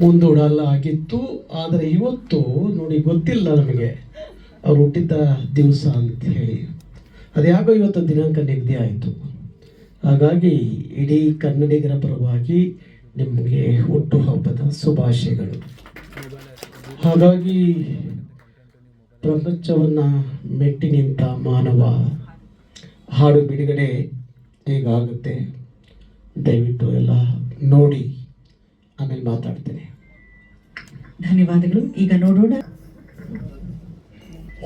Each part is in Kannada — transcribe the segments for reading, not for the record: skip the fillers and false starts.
ಮುಂದೂಡಲ್ಲ ಆಗಿತ್ತು. ಆದರೆ ಇವತ್ತು ನೋಡಿ, ಗೊತ್ತಿಲ್ಲ ನಮಗೆ ಅವ್ರು ಹುಟ್ಟಿದ ದಿವಸ ಅಂತ ಹೇಳಿ. ಅದ್ಯಾಗೋ ಇವತ್ತು ದಿನಾಂಕ ನಿಗದಿ ಆಯಿತು. ಹಾಗಾಗಿ ಇಡೀ ಕನ್ನಡಿಗರ ಪರವಾಗಿ ನಿಮಗೆ ಹುಟ್ಟುಹಬ್ಬದ ಶುಭಾಶಯಗಳು. ಹಾಗಾಗಿ ಪ್ರಪಂಚವನ್ನು ಮೆಟ್ಟಿ ನಿಂತ ಮಾನವ ಹಾಡು ಬಿಡುಗಡೆ ಹೇಗಾಗುತ್ತೆ ದಯವಿಟ್ಟು ಎಲ್ಲ ನೋಡಿ ಆಮೇಲೆ ಮಾತಾಡ್ತೇನೆ. ಧನ್ಯವಾದಗಳು. ಈಗ ನೋಡೋಣ.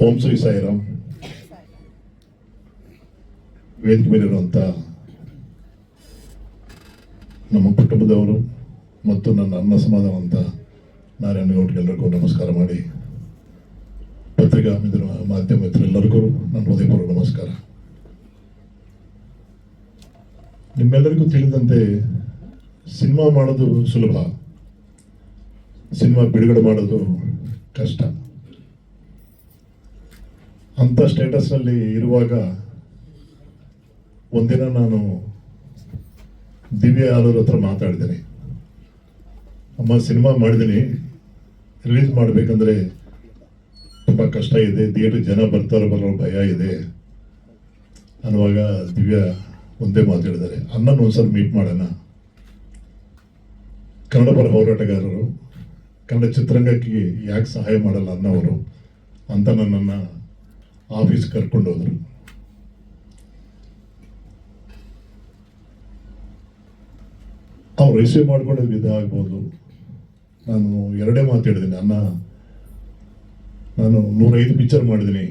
ಓಂ ಶ್ರೀ ಸಾಯಿರಾಮ್. ವೇದಿಕೆ ಮೇಲಿರುವಂಥ ನಮ್ಮ ಕುಟುಂಬದವರು ಮತ್ತು ನನ್ನ ಅನ್ನ ಸಮಾನವಂತ ನಾರಾಯಣಗೌಡರಿಗೆಲ್ಲರಿಗೂ ನಮಸ್ಕಾರ ಮಾಡಿ, ಪತ್ರಿಕಾ ಮಾಧ್ಯಮ ಮಿತ್ರರೆಲ್ಲರಿಗೂ ನನ್ನ ಹೃದಯಪೂರ್ವಕ ನಮಸ್ಕಾರ. ನಿಮ್ಮೆಲ್ಲರಿಗೂ ತಿಳಿದಂತೆ ಸಿನಿಮಾ ಮಾಡೋದು ಸುಲಭ, ಸಿನಿಮಾ ಬಿಡುಗಡೆ ಮಾಡೋದು ಕಷ್ಟ. ಅಂಥ ಸ್ಟೇಟಸ್ನಲ್ಲಿ ಇರುವಾಗ ಒಂದಿನ ನಾನು ದಿವ್ಯ ಆಲೂರ್ ಹತ್ರ ಮಾತಾಡಿದ್ದೀನಿ. ಅಮ್ಮ, ಸಿನಿಮಾ ಮಾಡಿದ್ದೀನಿ, ರಿಲೀಸ್ ಮಾಡಬೇಕಂದ್ರೆ ತುಂಬ ಕಷ್ಟ ಇದೆ, ಥಿಯೇಟ್ರ್ ಜನ ಬರ್ತಾರೋ ಬರೋ ಭಯ ಇದೆ ಅನ್ನುವಾಗ ದಿವ್ಯ ಒಂದೇ ಮಾತಾಡಿದ್ದಾರೆ, ಅಣ್ಣನ ಒಂದ್ಸಲ ಮೀಟ್ ಮಾಡೋಣ. ಕನ್ನಡ ಪರ ಹೋರಾಟಗಾರರು, ಕನ್ನಡ ಚಿತ್ರರಂಗಕ್ಕೆ ಯಾಕೆ ಸಹಾಯ ಮಾಡಲ್ಲ ಅನ್ನೋರು ಅಂತ ನನ್ನನ್ನು ಆಫೀಸ್ ಕರ್ಕೊಂಡು ಹೋದರು. ಅವ್ರು ರಿಸೀವ್ ಮಾಡ್ಕೊಳ್ಳೋದು ವಿಧ ಆಗ್ಬೋದು. ನಾನು ಎರಡೇ ಮಾತಾಡಿದ್ದೀನಿ, ಅಣ್ಣ ನಾನು 105 ಪಿಕ್ಚರ್ ಮಾಡಿದ್ದೀನಿ,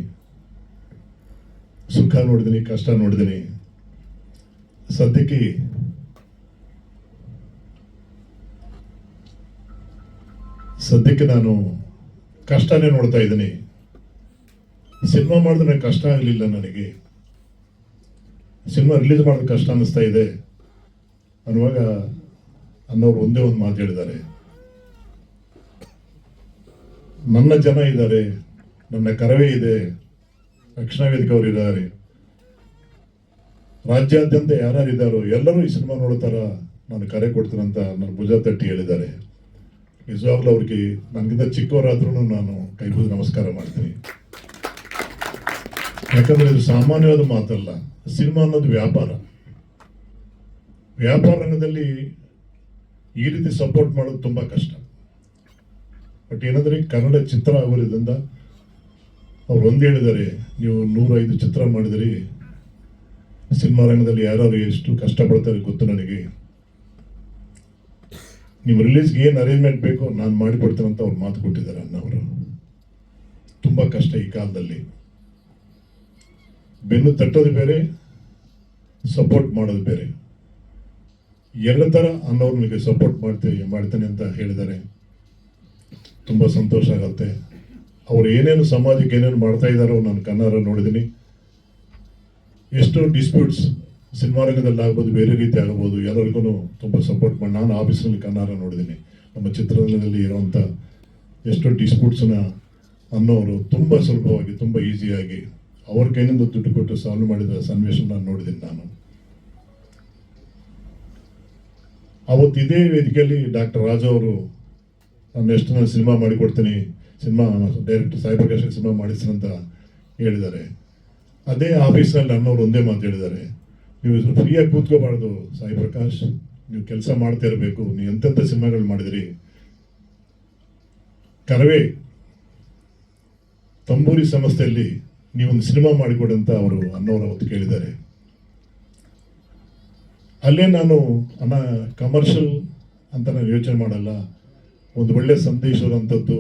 ಸುಖ ನೋಡಿದ್ದೀನಿ, ಕಷ್ಟ ನೋಡಿದ್ದೀನಿ, ಸದ್ಯಕ್ಕೆ ನಾನು ಕಷ್ಟನೇ ನೋಡ್ತಾ ಇದ್ದೀನಿ. ಸಿನಿಮಾ ಮಾಡಿದ್ರೆ ನನಗೆ ಕಷ್ಟ ಆಗಲಿಲ್ಲ, ನನಗೆ ಸಿನಿಮಾ ರಿಲೀಸ್ ಮಾಡೋದು ಕಷ್ಟ ಅನ್ನಿಸ್ತಾ ಇದೆ ಅನ್ನುವಾಗ ಅನ್ನೋರು ಒಂದೇ ಒಂದು ಮಾತು ಹೇಳಿದ್ದಾರೆ, ನನ್ನ ಜನ ಇದ್ದಾರೆ, ನನ್ನ ಕರವೇ ಇದೆ, ರಕ್ಷಣಾ ವೇದಿಕೆ ಅವರು ಇದ್ದಾರೆ, ರಾಜ್ಯಾದ್ಯಂತ ಯಾರ್ಯಾರಿದ್ದಾರೋ ಎಲ್ಲರೂ ಈ ಸಿನಿಮಾ ನೋಡ್ತಾರ, ನಾನು ಕರೆ ಕೊಡ್ತೀನಂತ ನನ್ನ ಭುಜ ತಟ್ಟಿ ಹೇಳಿದ್ದಾರೆ. ನಿಜವಾಗ್ಲೂ ಅವ್ರಿಗೆ ನನಗಿಂತ ಚಿಕ್ಕವರಾದ್ರೂ ನಾನು ಕೈಬೂದು ನಮಸ್ಕಾರ ಮಾಡ್ತೀನಿ. ಯಾಕಂದ್ರೆ ಇದು ಸಾಮಾನ್ಯವಾದ ಮಾತಲ್ಲ. ಸಿನಿಮಾ ಅನ್ನೋದು ವ್ಯಾಪಾರ. ವ್ಯಾಪಾರ ರಂಗದಲ್ಲಿ ಈ ರೀತಿ ಸಪೋರ್ಟ್ ಮಾಡೋದು ತುಂಬ ಕಷ್ಟ. ಬಟ್ ಏನಂದ್ರೆ ಕನ್ನಡ ಚಿತ್ರ ಆಗೋದ್ರಿಂದ ಅವ್ರು ಒಂದು ಹೇಳಿದ್ದಾರೆ, ನೀವು 105 ಚಿತ್ರ ಮಾಡಿದಿರಿ, ಸಿನಿಮಾ ರಂಗದಲ್ಲಿ ಯಾರು ಎಷ್ಟು ಕಷ್ಟಪಡ್ತಾರೆ ಗೊತ್ತು ನನಗೆ, ನಿಮ್ಮ ರಿಲೀಸ್ಗೆ ಏನು ಅರೇಂಜ್ಮೆಂಟ್ ಬೇಕೋ ನಾನು ಮಾಡಿಕೊಡ್ತೇನೆ ಅಂತ ಅವ್ರು ಮಾತು ಕೊಟ್ಟಿದ್ದಾರೆ. ಅಣ್ಣವರು ತುಂಬ ಕಷ್ಟ ಈ ಕಾಲದಲ್ಲಿ. ಬೆನ್ನು ತಟ್ಟೋದು ಬೇರೆ, ಸಪೋರ್ಟ್ ಮಾಡೋದು ಬೇರೆ. ಎರಡು ಥರ ಅನ್ನೋರು ನನಗೆ ಸಪೋರ್ಟ್ ಮಾಡ್ತೇನೆ ಅಂತ ಹೇಳಿದ್ದಾರೆ. ತುಂಬ ಸಂತೋಷ ಆಗುತ್ತೆ. ಅವ್ರು ಏನೇನು ಸಮಾಜಕ್ಕೆ ಏನೇನು ಮಾಡ್ತಾ ಇದ್ದಾರೋ ನಾನು ಕನ್ನಡ ನೋಡಿದ್ದೀನಿ. ಎಷ್ಟೋ ಡಿಸ್ಪ್ಯೂಟ್ಸ್ ಸಿನಿಮಾ ರಂಗದಲ್ಲಿ ಆಗ್ಬೋದು, ಬೇರೆ ರೀತಿ ಆಗ್ಬೋದು, ಎಲ್ಲರಿಗೂ ತುಂಬ ಸಪೋರ್ಟ್ ಮಾಡಿ ನಾನು ಆಫೀಸ್ನಲ್ಲಿ ಕನ್ನಡ ನೋಡಿದ್ದೀನಿ. ನಮ್ಮ ಚಿತ್ರರಂಗದಲ್ಲಿ ಇರೋವಂಥ ಎಷ್ಟೋ ಡಿಸ್ಪ್ಯೂಟ್ಸನ್ನ ಅನ್ನೋರು ತುಂಬ ಸುಲಭವಾಗಿ, ತುಂಬ ಈಸಿಯಾಗಿ ಅವ್ರ ಕೈನಿಂದ ದುಡ್ಡು ಕೊಟ್ಟು ಸಾಲ್ವ್ ಮಾಡಿದ ಸನ್ನಿವೇಶ ನಾನು ನೋಡಿದ್ದೀನಿ. ನಾನು ಅವತ್ತು ಇದೇ ವೇದಿಕೆಯಲ್ಲಿ ಡಾಕ್ಟರ್ ರಾಜು ಅವರು ನಾನು ಎಷ್ಟು ನಾನು ಸಿನಿಮಾ ಮಾಡಿಕೊಡ್ತೀನಿ, cinema director Sai Prakash cinema ಮಾಡಿಸ್ತೀನಿ ಅಂತ ಹೇಳಿದ್ದಾರೆ. ಅದೇ ಆಫೀಸ್ನಲ್ಲಿ ಅನ್ನೋರು ಒಂದೇ ಮಾತು ಹೇಳಿದ್ದಾರೆ, ನೀವು ಫ್ರೀಯಾಗಿ ಕೂತ್ಕೋಬಾರ್ದು ಸಾಯಿ ಪ್ರಕಾಶ್, ನೀವು ಕೆಲಸ ಮಾಡ್ತಾ ಇರಬೇಕು, ನೀವು ಎಂತೆಂಥ ಸಿನಿಮಾಗಳು ಮಾಡಿದಿರಿ, ಕರವೇ ತಂಬೂರಿ ಸಂಸ್ಥೆಯಲ್ಲಿ ನೀವೊಂದು ಸಿನಿಮಾ ಮಾಡಿಕೊಡಿ ಅಂತ ಅವರು ಅನ್ನೋರು ಅವತ್ತು ಕೇಳಿದ್ದಾರೆ. ಅಲ್ಲೇ ನಾನು ಅಣ್ಣ ಕಮರ್ಷಿಯಲ್ ಅಂತ ನಾನು ಯೋಚನೆ ಮಾಡಲ್ಲ, ಒಂದು ಒಳ್ಳೆ ಸಂದೇಶದಂಥದ್ದು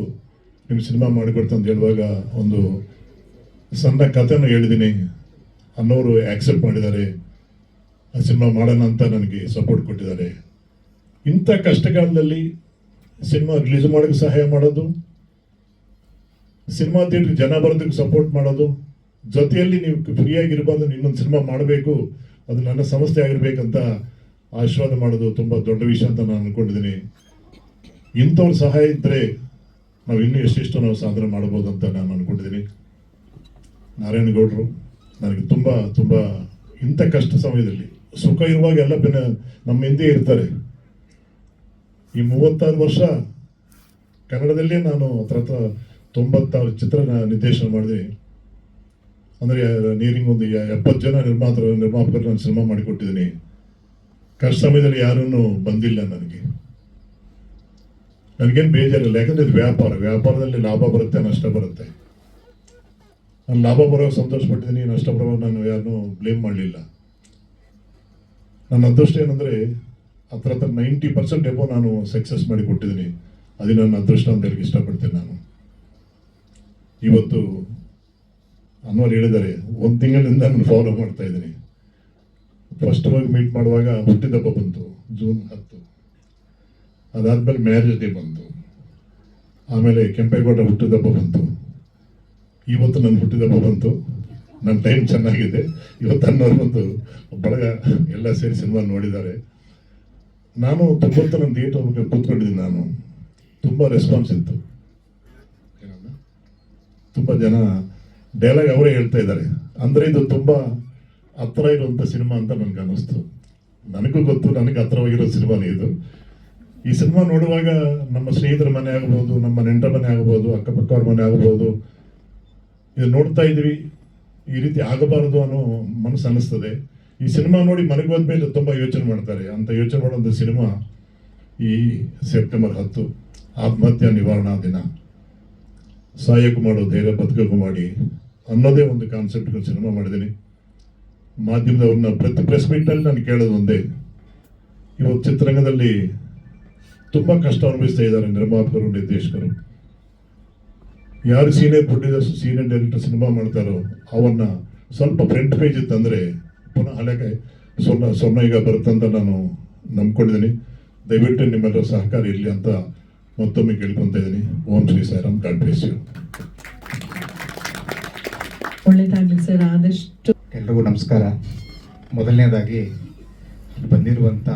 ನಿಮ್ಮ ಸಿನಿಮಾ ಮಾಡಿಕೊಡ್ತಂತ ಹೇಳುವಾಗ ಒಂದು ಸಣ್ಣ ಕಥೆನೂ ಹೇಳಿದ್ದೀನಿ. ಅನ್ನೋರು ಆಕ್ಸೆಪ್ಟ್ ಮಾಡಿದ್ದಾರೆ, ಆ ಸಿನಿಮಾ ಮಾಡೋಣ ಅಂತ ನನಗೆ ಸಪೋರ್ಟ್ ಕೊಟ್ಟಿದ್ದಾರೆ. ಇಂಥ ಕಷ್ಟಕಾಲದಲ್ಲಿ ಸಿನಿಮಾ ರಿಲೀಸ್ ಮಾಡೋಕ್ಕೆ ಸಹಾಯ ಮಾಡೋದು, ಸಿನಿಮಾ ಥಿಯೇಟ್ರಿಗೆ ಜನ ಬರೋದಕ್ಕೆ ಸಪೋರ್ಟ್ ಮಾಡೋದು, ಜೊತೆಯಲ್ಲಿ ನೀವು ಫ್ರೀಯಾಗಿರ್ಬಾರ್ದು, ಇನ್ನೊಂದು ಸಿನಿಮಾ ಮಾಡಬೇಕು, ಅದು ನನ್ನ ಸಂಸ್ಥೆ ಆಗಿರ್ಬೇಕಂತ ಆಶೀರ್ವಾದ ಮಾಡೋದು ತುಂಬ ದೊಡ್ಡ ವಿಷಯ ಅಂತ ನಾನು ಅಂದ್ಕೊಂಡಿದ್ದೀನಿ. ಇಂಥವ್ರ ಸಹಾಯ ಇದ್ದರೆ ನಾವು ಇನ್ನೂ ಎಷ್ಟೆಷ್ಟು ನಾವು ಸಾಧನೆ ಮಾಡ್ಬೋದು ಅಂತ ನಾನು ಅಂದ್ಕೊಂಡಿದ್ದೀನಿ. ನಾರಾಯಣಗೌಡರು ನನಗೆ ತುಂಬ ತುಂಬ ಇಂಥ ಕಷ್ಟ ಸಮಯದಲ್ಲಿ, ಸುಖ ಇರುವಾಗ ಎಲ್ಲ ನಮ್ಮ ಹಿಂದೆ ಇರ್ತಾರೆ. ಈ 36 ವರ್ಷ ಕನ್ನಡದಲ್ಲೇ ನಾನು ಹತ್ರ 96 ಚಿತ್ರ ನಿರ್ದೇಶನ ಮಾಡಿದೆ. ಅಂದರೆ ನೀರಿಂಗ್ ಒಂದು 70 ಜನ ನಿರ್ಮಾಪಕರು ನಾನು ಸಿನಿಮಾ ಮಾಡಿಕೊಟ್ಟಿದ್ದೀನಿ. ಕಷ್ಟ ಸಮಯದಲ್ಲಿ ಯಾರೂ ಬಂದಿಲ್ಲ ನನಗೇನು ಬೇಜಾರಿಲ್ಲ. ಯಾಕಂದರೆ ಇದು ವ್ಯಾಪಾರದಲ್ಲಿ ಲಾಭ ಬರುತ್ತೆ, ನಷ್ಟ ಬರುತ್ತೆ. ನಾನು ಲಾಭ ಬರೋ ಸಂತೋಷಪಟ್ಟಿದ್ದೀನಿ, ನಷ್ಟ ಬರೋ ನಾನು ಯಾರನ್ನೂ ಬ್ಲೇಮ್ ಮಾಡಲಿಲ್ಲ. ನನ್ನ ಅದೃಷ್ಟ ಏನಂದರೆ ಹತ್ರ 90% ಎಬೋ ನಾನು ಸಕ್ಸಸ್ ಮಾಡಿ ಕೊಟ್ಟಿದ್ದೀನಿ. ಅದು ನನ್ನ ಅದೃಷ್ಟ ಅಂತ ಹೇಳಕ್ಕೆ ಇಷ್ಟಪಡ್ತೀನಿ. ನಾನು ಇವತ್ತು ಅನ್ನೋರು ಹೇಳಿದ್ದಾರೆ, 1 ತಿಂಗಳಿಂದ ನಾನು ಫಾಲೋ ಮಾಡ್ತಾ ಇದ್ದೀನಿ. ಫಸ್ಟ್ ಹೋಗಿ ಮೀಟ್ ಮಾಡುವಾಗ ಹುಟ್ಟಿದಬ್ಬ ಬಂತು, ಜೂನ್ 10. ಅದಾದಮೇಲೆ ಮ್ಯಾರೇಜ್ ಡೇ ಬಂತು. ಆಮೇಲೆ ಕೆಂಪೇಗೌಡ ಹುಟ್ಟಿದಬ್ಬ ಬಂತು. ಇವತ್ತು ನನ್ನ ಹುಟ್ಟಿದಬ್ಬ ಬಂತು. ನನ್ನ ಟೈಮ್ ಚೆನ್ನಾಗಿದೆ. ಇವತ್ತು ಅನ್ನೋರು ಬಂದು ಬಳಗ ಎಲ್ಲ ಸೇರಿ ಸಿನಿಮಾ ನೋಡಿದ್ದಾರೆ. ನಾನು 90 ನನ್ನ ಥಿಯೇಟರ್ ಹೋಗಿ ಕೂತ್ಕೊಂಡಿದ್ದೀನಿ. ನಾನು ತುಂಬ ರೆಸ್ಪಾನ್ಸ್ ಇತ್ತು. ತುಂಬ ಜನ ಡೈಲಾಗ್ ಅವರೇ ಹೇಳ್ತಾ ಇದ್ದಾರೆ. ಅಂದರೆ ಇದು ತುಂಬ ಹತ್ರ ಇರುವಂಥ ಸಿನಿಮಾ ಅಂತ ನನಗೆ ಅನ್ನಿಸ್ತು. ನನಗೂ ಗೊತ್ತು, ನನಗೆ ಹತ್ರವಾಗಿರೋ ಸಿನಿಮಾನೇ ಇದು. ಈ ಸಿನಿಮಾ ನೋಡುವಾಗ ನಮ್ಮ ಸ್ನೇಹಿತರ ಮನೆ ಆಗ್ಬೋದು, ನಮ್ಮ ನೆಂಟರ ಮನೆ ಆಗ್ಬೋದು, ಅಕ್ಕಪಕ್ಕವ್ರ ಮನೆ ಆಗ್ಬೋದು, ಇದು ನೋಡ್ತಾ ಇದ್ದೀವಿ. ಈ ರೀತಿ ಆಗಬಾರದು ಅನ್ನೋ ಮನಸ್ಸು ಅನ್ನಿಸ್ತದೆ. ಈ ಸಿನಿಮಾ ನೋಡಿ ಮನೆಗೆ ಹೋದ್ಮೇಲೆ ತುಂಬ ಯೋಚನೆ ಮಾಡ್ತಾರೆ. ಅಂತ ಯೋಚನೆ ಮಾಡೋಂಥ ಸಿನಿಮಾ ಈ ಸೆಪ್ಟೆಂಬರ್ 10 ಆತ್ಮಹತ್ಯೆ ನಿವಾರಣಾ ದಿನ. ಸಾಯಕ್ಕೂ ಮಾಡೋ ಧೈರ್ಯ, ಬದುಕಕ್ಕೂ ಮಾಡಿ ಅನ್ನೋದೇ ಒಂದು ಕಾನ್ಸೆಪ್ಟ್ ಸಿನಿಮಾ ಮಾಡಿದ್ದೀನಿ. ಮಾಧ್ಯಮದವ್ರನ್ನ ಪ್ರತಿ ಪ್ರೆಸ್ ಮೀಟಲ್ಲಿ ನಾನು ಕೇಳೋದು ಒಂದೇ, ಇವತ್ತು ಚಿತ್ರರಂಗದಲ್ಲಿ ತುಂಬ ಕಷ್ಟ ಅನುಭವಿಸ್ತಾ ಇದ್ದಾರೆ ನಿರ್ಮಾಪಕರು, ನಿರ್ದೇಶಕರು. ಯಾರು senior producers, senior director cinema ಮಾಡ್ತಾರೋ ಅವನ್ನ ಸ್ವಲ್ಪ ಫ್ರಂಟ್ ಪೇಜ್ ಇತ್ತಂದರೆ ಪುನಃ ಹಳೆಗೆ ಸ್ವರ್ಣ ಈಗ ಬರುತ್ತಂತ ನಾನು ನಂಬ್ಕೊಂಡಿದ್ದೀನಿ. ದಯವಿಟ್ಟು ನಿಮ್ಮೆಲ್ಲರ ಸಹಕಾರ ಇರಲಿ ಅಂತ ಮತ್ತೊಮ್ಮೆ ಕೇಳ್ಕೊತಾ ಇದ್ದೀನಿ. Om Shri Sairam. God bless you. ಒಳ್ಳೆದಾಗಲಿ ಸರ್. ಆದಷ್ಟು ಎಲ್ರಿಗೂ ನಮಸ್ಕಾರ. ಮೊದಲನೇದಾಗಿ ಬಂದಿರುವಂಥ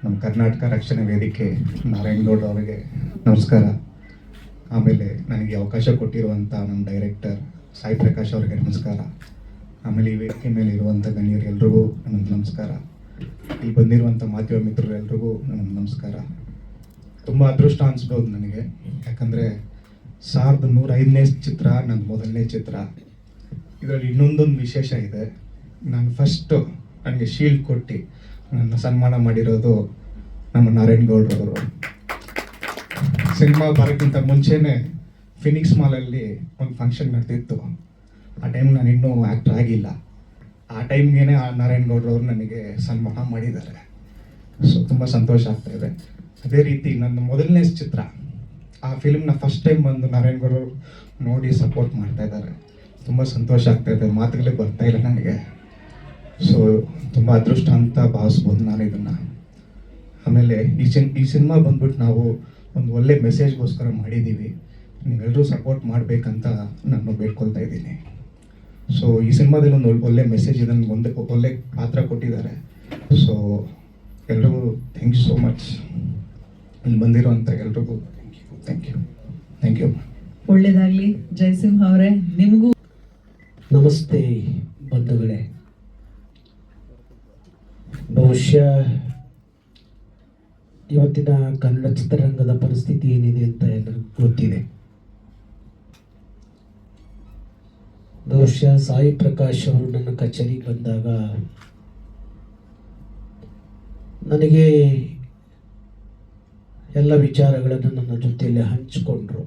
ನಮ್ಮ ಕರ್ನಾಟಕ ರಕ್ಷಣಾ ವೇದಿಕೆ ನಾರಾಯಣಗೌಡ ಅವರಿಗೆ ನಮಸ್ಕಾರ. ಆಮೇಲೆ ನನಗೆ ಅವಕಾಶ ಕೊಟ್ಟಿರುವಂಥ ನಮ್ಮ ಡೈರೆಕ್ಟರ್ ಸಾಯಿ ಪ್ರಕಾಶ್ ಅವರಿಗೆ ನಮಸ್ಕಾರ. ಆಮೇಲೆ ಈ ವೇದಿಕೆ ಮೇಲೆ ಇರುವಂಥ ಗಣ್ಯರಿಗೆಲ್ರಿಗೂ ನನ್ನ ನಮಸ್ಕಾರ. ಇಲ್ಲಿ ಬಂದಿರುವಂಥ ಮಾಧ್ಯಮ ಮಿತ್ರರೆಲ್ರಿಗೂ ನನ್ನ ನಮಸ್ಕಾರ. ತುಂಬ ಅದೃಷ್ಟ ಅನಿಸ್ಬೋದು ನನಗೆ, ಯಾಕಂದರೆ 1105ನೇ ಚಿತ್ರ ನನ್ನ ಮೊದಲನೇ ಚಿತ್ರ. ಇದರಲ್ಲಿ ಇನ್ನೊಂದೊಂದು ವಿಶೇಷ ಇದೆ. ನಾನು ಫಸ್ಟು ನನಗೆ ಶೀಲ್ಡ್ ಕೊಟ್ಟು ನನ್ನ ಸನ್ಮಾನ ಮಾಡಿರೋದು ನಮ್ಮ ನಾರಾಯಣಗೌಡರವರು. ಸಿನಿಮಾ ಬರೋಕ್ಕಿಂತ ಮುಂಚೆನೇ ಫಿನಿಕ್ಸ್ ಮಾಲಲ್ಲಿ ಒಂದು ಫಂಕ್ಷನ್ ನಡೆದಿತ್ತು. ಆ ಟೈಮ್ ನಾನು ಇನ್ನೂ ಆ್ಯಕ್ಟರ್ ಆಗಿಲ್ಲ. ಆ ಟೈಮ್ಗೆ ಆ ನಾರಾಯಣಗೌಡರವರು ನನಗೆ ಸನ್ಮಾನ ಮಾಡಿದ್ದಾರೆ. ಸೊ ತುಂಬ ಸಂತೋಷ ಆಗ್ತಾಯಿದೆ. ಅದೇ ರೀತಿ ನನ್ನ ಮೊದಲನೇ ಚಿತ್ರ, ಆ ಫಿಲ್ಮ್ನ ಫಸ್ಟ್ ಟೈಮ್ ಬಂದು ನಾರಾಯಣಗೌಡರು ನೋಡಿ ಸಪೋರ್ಟ್ ಮಾಡ್ತಾ ಇದ್ದಾರೆ. ತುಂಬ ಸಂತೋಷ ಆಗ್ತಾಯಿದೆ, ಮಾತುಗಳೇ ಬರ್ತಾ ಇಲ್ಲ ನನಗೆ. ಸೊ ತುಂಬ ಅದೃಷ್ಟ ಅಂತ ಭಾವಿಸ್ಬೋದು ನಾನು ಇದನ್ನು. ಆಮೇಲೆ ಈ ಸಿನಿಮಾ ಬಂದ್ಬಿಟ್ಟು ನಾವು ಒಂದು ಒಳ್ಳೆ ಮೆಸೇಜ್ಗೋಸ್ಕರ ಮಾಡಿದ್ದೀವಿ. ನೀವೆಲ್ಲರೂ ಸಪೋರ್ಟ್ ಮಾಡಬೇಕಂತ ನಾನು ಬೇಡ್ಕೊಳ್ತಾ ಇದ್ದೀನಿ. ಸೊ ಈ ಸಿನಿಮಾದಲ್ಲಿ ಒಂದು ಒಳ್ಳೆ ಮೆಸೇಜ್ ಇದನ್ನು ಒಳ್ಳೆ ಪಾತ್ರ ಕೊಟ್ಟಿದ್ದಾರೆ. ಸೊ ಎಲ್ರಿಗೂ ಥ್ಯಾಂಕ್ ಯು ಸೋ ಮಚ್. ಇಲ್ಲಿ ಬಂದಿರೋಂಥ ಎಲ್ರಿಗೂ ಥ್ಯಾಂಕ್ ಯು. ಒಳ್ಳೆದಾಗಲಿ. ಜಯಸಿಂಹ ಅವರೇ, ನಿಮಗೂ ನಮಸ್ತೆ ಬಂಧುಗಳೇ. ಬಹುಶಃ ಇವತ್ತಿನ ಕನ್ನಡ ಚಿತ್ರರಂಗದ ಪರಿಸ್ಥಿತಿ ಏನಿದೆ ಅಂತ ಎಲ್ಲರಿಗೂ ಗೊತ್ತಿದೆ. ಬಹುಶಃ ಸಾಯಿ ಪ್ರಕಾಶ್ ಅವರು ನನ್ನ ಕಚೇರಿಗೆ ಬಂದಾಗ ನನಗೆ ಎಲ್ಲ ವಿಚಾರಗಳನ್ನು ನನ್ನ ಜೊತೆಯಲ್ಲಿ ಹಂಚಿಕೊಂಡ್ರು.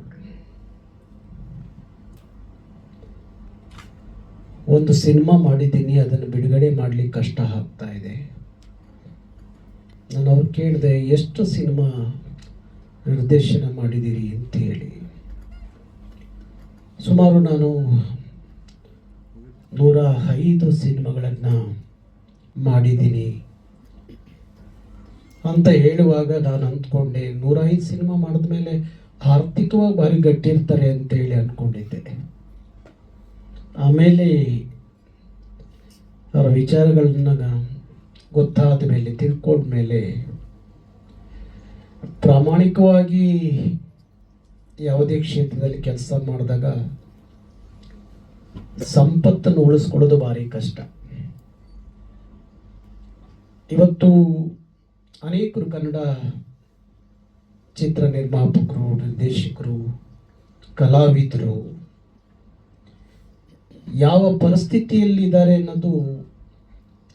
ಒಂದು ಸಿನಿಮಾ ಮಾಡಿದ್ದೀನಿ, ಅದನ್ನು ಬಿಡುಗಡೆ ಮಾಡಲಿಕ್ಕೆ ಕಷ್ಟ ಆಗ್ತಾ ಇದೆ. ನಾನು ಅವ್ರು ಕೇಳಿದೆ, ಎಷ್ಟು ಸಿನಿಮಾ ನಿರ್ದೇಶನ ಮಾಡಿದ್ದೀರಿ ಅಂತ ಹೇಳಿ. ಸುಮಾರು ನಾನು 105 ಸಿನಿಮಾಗಳನ್ನು ಮಾಡಿದ್ದೀನಿ ಅಂತ ಹೇಳುವಾಗ ನಾನು ಅಂದ್ಕೊಂಡೆ, 105 ಸಿನಿಮಾ ಮಾಡಿದ್ಮೇಲೆ ಆರ್ಥಿಕವಾಗಿ ಭಾರಿ ಗಟ್ಟಿರ್ತಾರೆ ಅಂತೇಳಿ ಅಂದ್ಕೊಂಡಿದ್ದೆ. ಆಮೇಲೆ ಅವರ ವಿಚಾರಗಳನ್ನ ಗೊತ್ತಾದ ಮೇಲೆ, ತಿಳ್ಕೊಂಡ ಮೇಲೆ, ಪ್ರಾಮಾಣಿಕವಾಗಿ ಯಾವುದೇ ಕ್ಷೇತ್ರದಲ್ಲಿ ಕೆಲಸ ಮಾಡಿದಾಗ ಸಂಪತ್ತನ್ನು ಉಳಿಸ್ಕೊಳ್ಳೋದು ಭಾರಿ ಕಷ್ಟ. ಇವತ್ತು ಅನೇಕರು ಕನ್ನಡ ಚಿತ್ರ ನಿರ್ಮಾಪಕರು, ನಿರ್ದೇಶಕರು, ಕಲಾವಿದರು ಯಾವ ಪರಿಸ್ಥಿತಿಯಲ್ಲಿದ್ದಾರೆ ಅನ್ನೋದು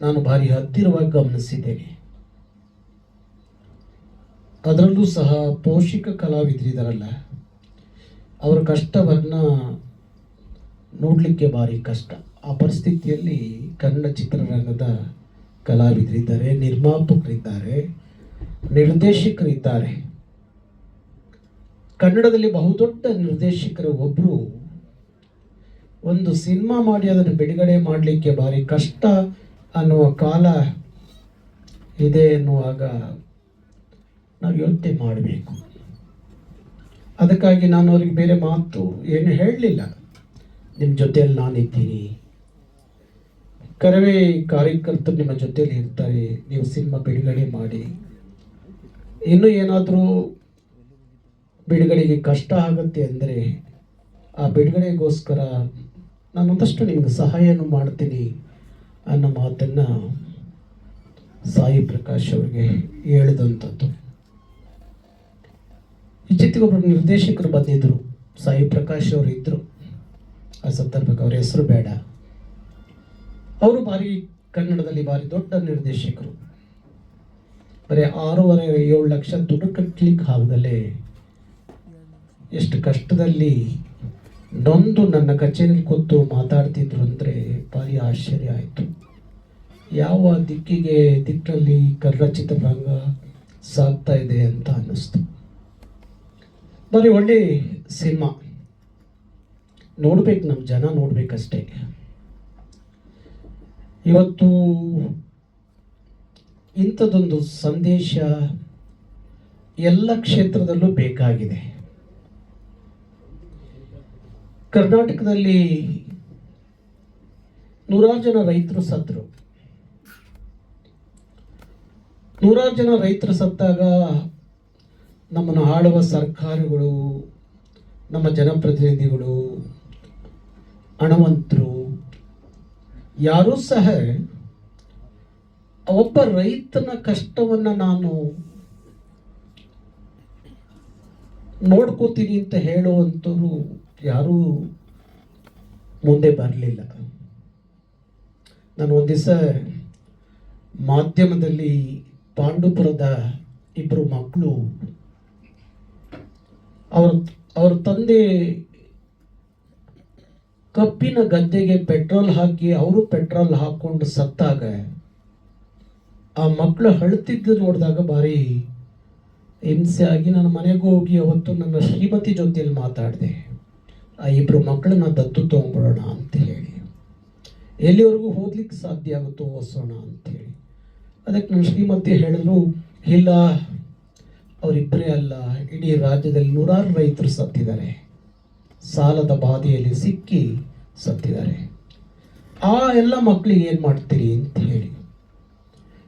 ನಾನು ಭಾರಿ ಹತ್ತಿರವಾಗಿ ಗಮನಿಸಿದ್ದೇನೆ. ಅದರಲ್ಲೂ ಸಹ ಪೋಷಕ ಕಲಾವಿದರಿದ್ದಾರಲ್ಲ, ಅವರ ಕಷ್ಟವನ್ನು ನೋಡಲಿಕ್ಕೆ ಭಾರಿ ಕಷ್ಟ. ಆ ಪರಿಸ್ಥಿತಿಯಲ್ಲಿ ಕನ್ನಡ ಚಿತ್ರರಂಗದ ಕಲಾವಿದರಿದ್ದಾರೆ, ನಿರ್ಮಾಪಕರಿದ್ದಾರೆ, ನಿರ್ದೇಶಕರಿದ್ದಾರೆ. ಕನ್ನಡದಲ್ಲಿ ಬಹುದೊಡ್ಡ ನಿರ್ದೇಶಕರು ಒಬ್ಬರು ಒಂದು ಸಿನಿಮಾ ಮಾಡಿ ಅದನ್ನು ಬಿಡುಗಡೆ ಮಾಡಲಿಕ್ಕೆ ಭಾರಿ ಕಷ್ಟ ಅನ್ನುವ ಕಾಲ ಇದೆ ಎನ್ನುವಾಗ ನಾವು ಯೋಚನೆ ಮಾಡಬೇಕು. ಅದಕ್ಕಾಗಿ ನಾನು ಅವ್ರಿಗೆ ಬೇರೆ ಮಾತು ಏನು ಹೇಳಲಿಲ್ಲ. ನಿಮ್ಮ ಜೊತೆಯಲ್ಲಿ ನಾನಿದ್ದೀನಿ, ಕರವೇ ಕಾರ್ಯಕರ್ತರು ನಿಮ್ಮ ಜೊತೆಯಲ್ಲಿ ಇರ್ತಾರೆ, ನೀವು ಸಿನಿಮಾ ಬಿಡುಗಡೆ ಮಾಡಿ. ಇನ್ನೂ ಏನಾದರೂ ಬಿಡುಗಡೆಗೆ ಕಷ್ಟ ಆಗುತ್ತೆ ಅಂದರೆ ಆ ಬಿಡುಗಡೆಗೋಸ್ಕರ ನಾನೊಂದಷ್ಟು ನಿಮ್ಗೆ ಸಹಾಯನೂ ಮಾಡ್ತೀನಿ ಅನ್ನೋ ಮಾತನ್ನು ಸಾಯಿ ಪ್ರಕಾಶ್ ಅವರಿಗೆ ಹೇಳಿದಂಥದ್ದು. ಇತ್ತೀಚೆಗೊಬ್ಬರು ನಿರ್ದೇಶಕರು ಬಂದಿದ್ದರು, ಸಾಯಿ ಪ್ರಕಾಶ್ ಅವರು ಇದ್ದರು. ಆ ಸಂದರ್ಭಕ್ಕೆ ಅವ್ರ ಹೆಸರು ಬೇಡ. ಅವರು ಭಾರಿ ಕನ್ನಡದಲ್ಲಿ ಭಾರಿ ದೊಡ್ಡ ನಿರ್ದೇಶಕರು. ಬರೀ 6.5-7 ಲಕ್ಷ ದುಡ್ಡು ಕಟ್ಟಲಿಕ್ಕೆ ಆಗದಲ್ಲೇ ಎಷ್ಟು ಕಷ್ಟದಲ್ಲಿ ನೊಂದು ನನ್ನ ಕಚೇರಿಯಲ್ಲಿ ಕೂತು ಮಾತಾಡ್ತಿದ್ರು ಅಂದರೆ ಭಾರಿ ಆಶ್ಚರ್ಯ ಆಯಿತು. ಯಾವ ದಿಕ್ಕಲ್ಲಿ ಕನ್ನಡ ಚಿತ್ರರಂಗ ಸಾಗ್ತಾ ಇದೆ ಅಂತ ಅನ್ನಿಸ್ತು. ಬರೀ ಒಳ್ಳೆ ಸಿನಿಮಾ ನೋಡ್ಬೇಕು, ನಮ್ಮ ಜನ ನೋಡ್ಬೇಕಷ್ಟೇ. ಇವತ್ತು ಇಂಥದ್ದೊಂದು ಸಂದೇಶ ಎಲ್ಲ ಕ್ಷೇತ್ರದಲ್ಲೂ ಬೇಕಾಗಿದೆ. ಕರ್ನಾಟಕದಲ್ಲಿ 100 ಜನ ರೈತರು ಸತ್ತರು. 100 ಜನ ರೈತರು ಸತ್ತಾಗ ನಮ್ಮನ್ನು ಆಳುವ ಸರ್ಕಾರಗಳು, ನಮ್ಮ ಜನಪ್ರತಿನಿಧಿಗಳು, ಹಣವಂತರು ಯಾರೂ ಸಹ ಒಬ್ಬ ರೈತನ ಕಷ್ಟವನ್ನು ನಾನು ನೋಡ್ಕೋತೀನಿ ಅಂತ ಹೇಳುವಂಥವ್ರು ಯಾರೂ ಮುಂದೆ ಬರಲಿಲ್ಲ. ನಾನು ಒಂದು ದಿವಸ ಮಾಧ್ಯಮದಲ್ಲಿ ಪಾಂಡುಪುರದ 2 ಮಕ್ಕಳು ಅವ್ರ ತಂದೆ ಕಬ್ಬಿನ ಗದ್ದೆಗೆ ಪೆಟ್ರೋಲ್ ಹಾಕಿ ಅವರು ಪೆಟ್ರೋಲ್ ಹಾಕ್ಕೊಂಡು ಸತ್ತಾಗ ಆ ಮಕ್ಕಳು ಅಳ್ತಿದ್ದು ನೋಡಿದಾಗ ಭಾರಿ ಹಿಂಸೆ ಆಗಿ ನಾನು ಮನೆಗೆ ಹೋಗಿ ಅವತ್ತು ನನ್ನ ಶ್ರೀಮತಿ ಜೊತೆಯಲ್ಲಿ ಮಾತಾಡಿದೆ. ಆ 2 ಮಕ್ಕಳನ್ನ ದತ್ತು ತೊಗೊಂಡ್ಬಿಡೋಣ ಅಂತ ಹೇಳಿ, ಎಲ್ಲಿವರೆಗೂ ಹೋಗ್ಲಿಕ್ಕೆ ಸಾಧ್ಯ ಆಗುತ್ತೋ ಓದಿಸೋಣ ಅಂಥೇಳಿ. ಅದಕ್ಕೆ ನನ್ನ ಶ್ರೀಮತಿ ಹೇಳಿದ್ರು, ಇಲ್ಲ ಅವರಿಬ್ಬರೇ ಅಲ್ಲ, ಇಡೀ ರಾಜ್ಯದಲ್ಲಿ 100 ರೈತರು ಸತ್ತಿದ್ದಾರೆ, ಸಾಲದ ಬಾಧೆಯಲ್ಲಿ ಸಿಕ್ಕಿ ಸತ್ತಿದ್ದಾರೆ. ಆ ಎಲ್ಲ ಮಕ್ಕಳಿಗೆ ಏನು ಮಾಡ್ತೀರಿ ಅಂತ ಹೇಳಿ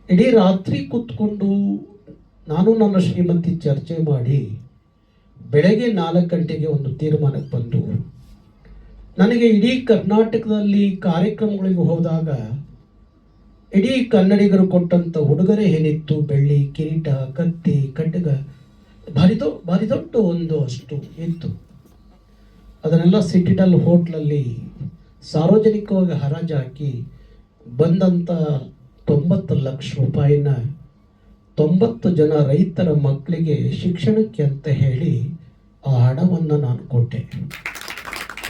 ಇಡೀ ರಾತ್ರಿ ಕೂತ್ಕೊಂಡು ನಾನು ನನ್ನ ಶ್ರೀಮತಿ ಚರ್ಚೆ ಮಾಡಿ ಬೆಳಗ್ಗೆ 4 ಗಂಟೆಗೆ ಒಂದು ತೀರ್ಮಾನಕ್ಕೆ ಬಂದು, ನನಗೆ ಇಡೀ ಕರ್ನಾಟಕದಲ್ಲಿ ಕಾರ್ಯಕ್ರಮಗಳಿಗೆ ಹೋದಾಗ ಇಡೀ ಕನ್ನಡಿಗರು ಕೊಟ್ಟಂಥ ಉಡುಗೊರೆ ಏನಿತ್ತು, ಬೆಳ್ಳಿ ಕಿರೀಟ, ಕತ್ತಿ, ಖಡ್ಗ, ಭಾರಿ ದೊಡ್ಡ ಒಂದು ಅಷ್ಟು ಇತ್ತು. ಅದನ್ನೆಲ್ಲ ಸಿಟಿಡಲ್ ಹೋಟ್ಲಲ್ಲಿ ಸಾರ್ವಜನಿಕವಾಗಿ ಹರಾಜು ಹಾಕಿ ಬಂದಂಥ 90 ಲಕ್ಷ ರೂಪಾಯಿನ 90 ಜನ ರೈತರ ಮಕ್ಕಳಿಗೆ ಶಿಕ್ಷಣಕ್ಕೆ ಅಂತ ಹೇಳಿ ಆ ಹಣವನ್ನು ನಾನು ಕೊಟ್ಟೆ.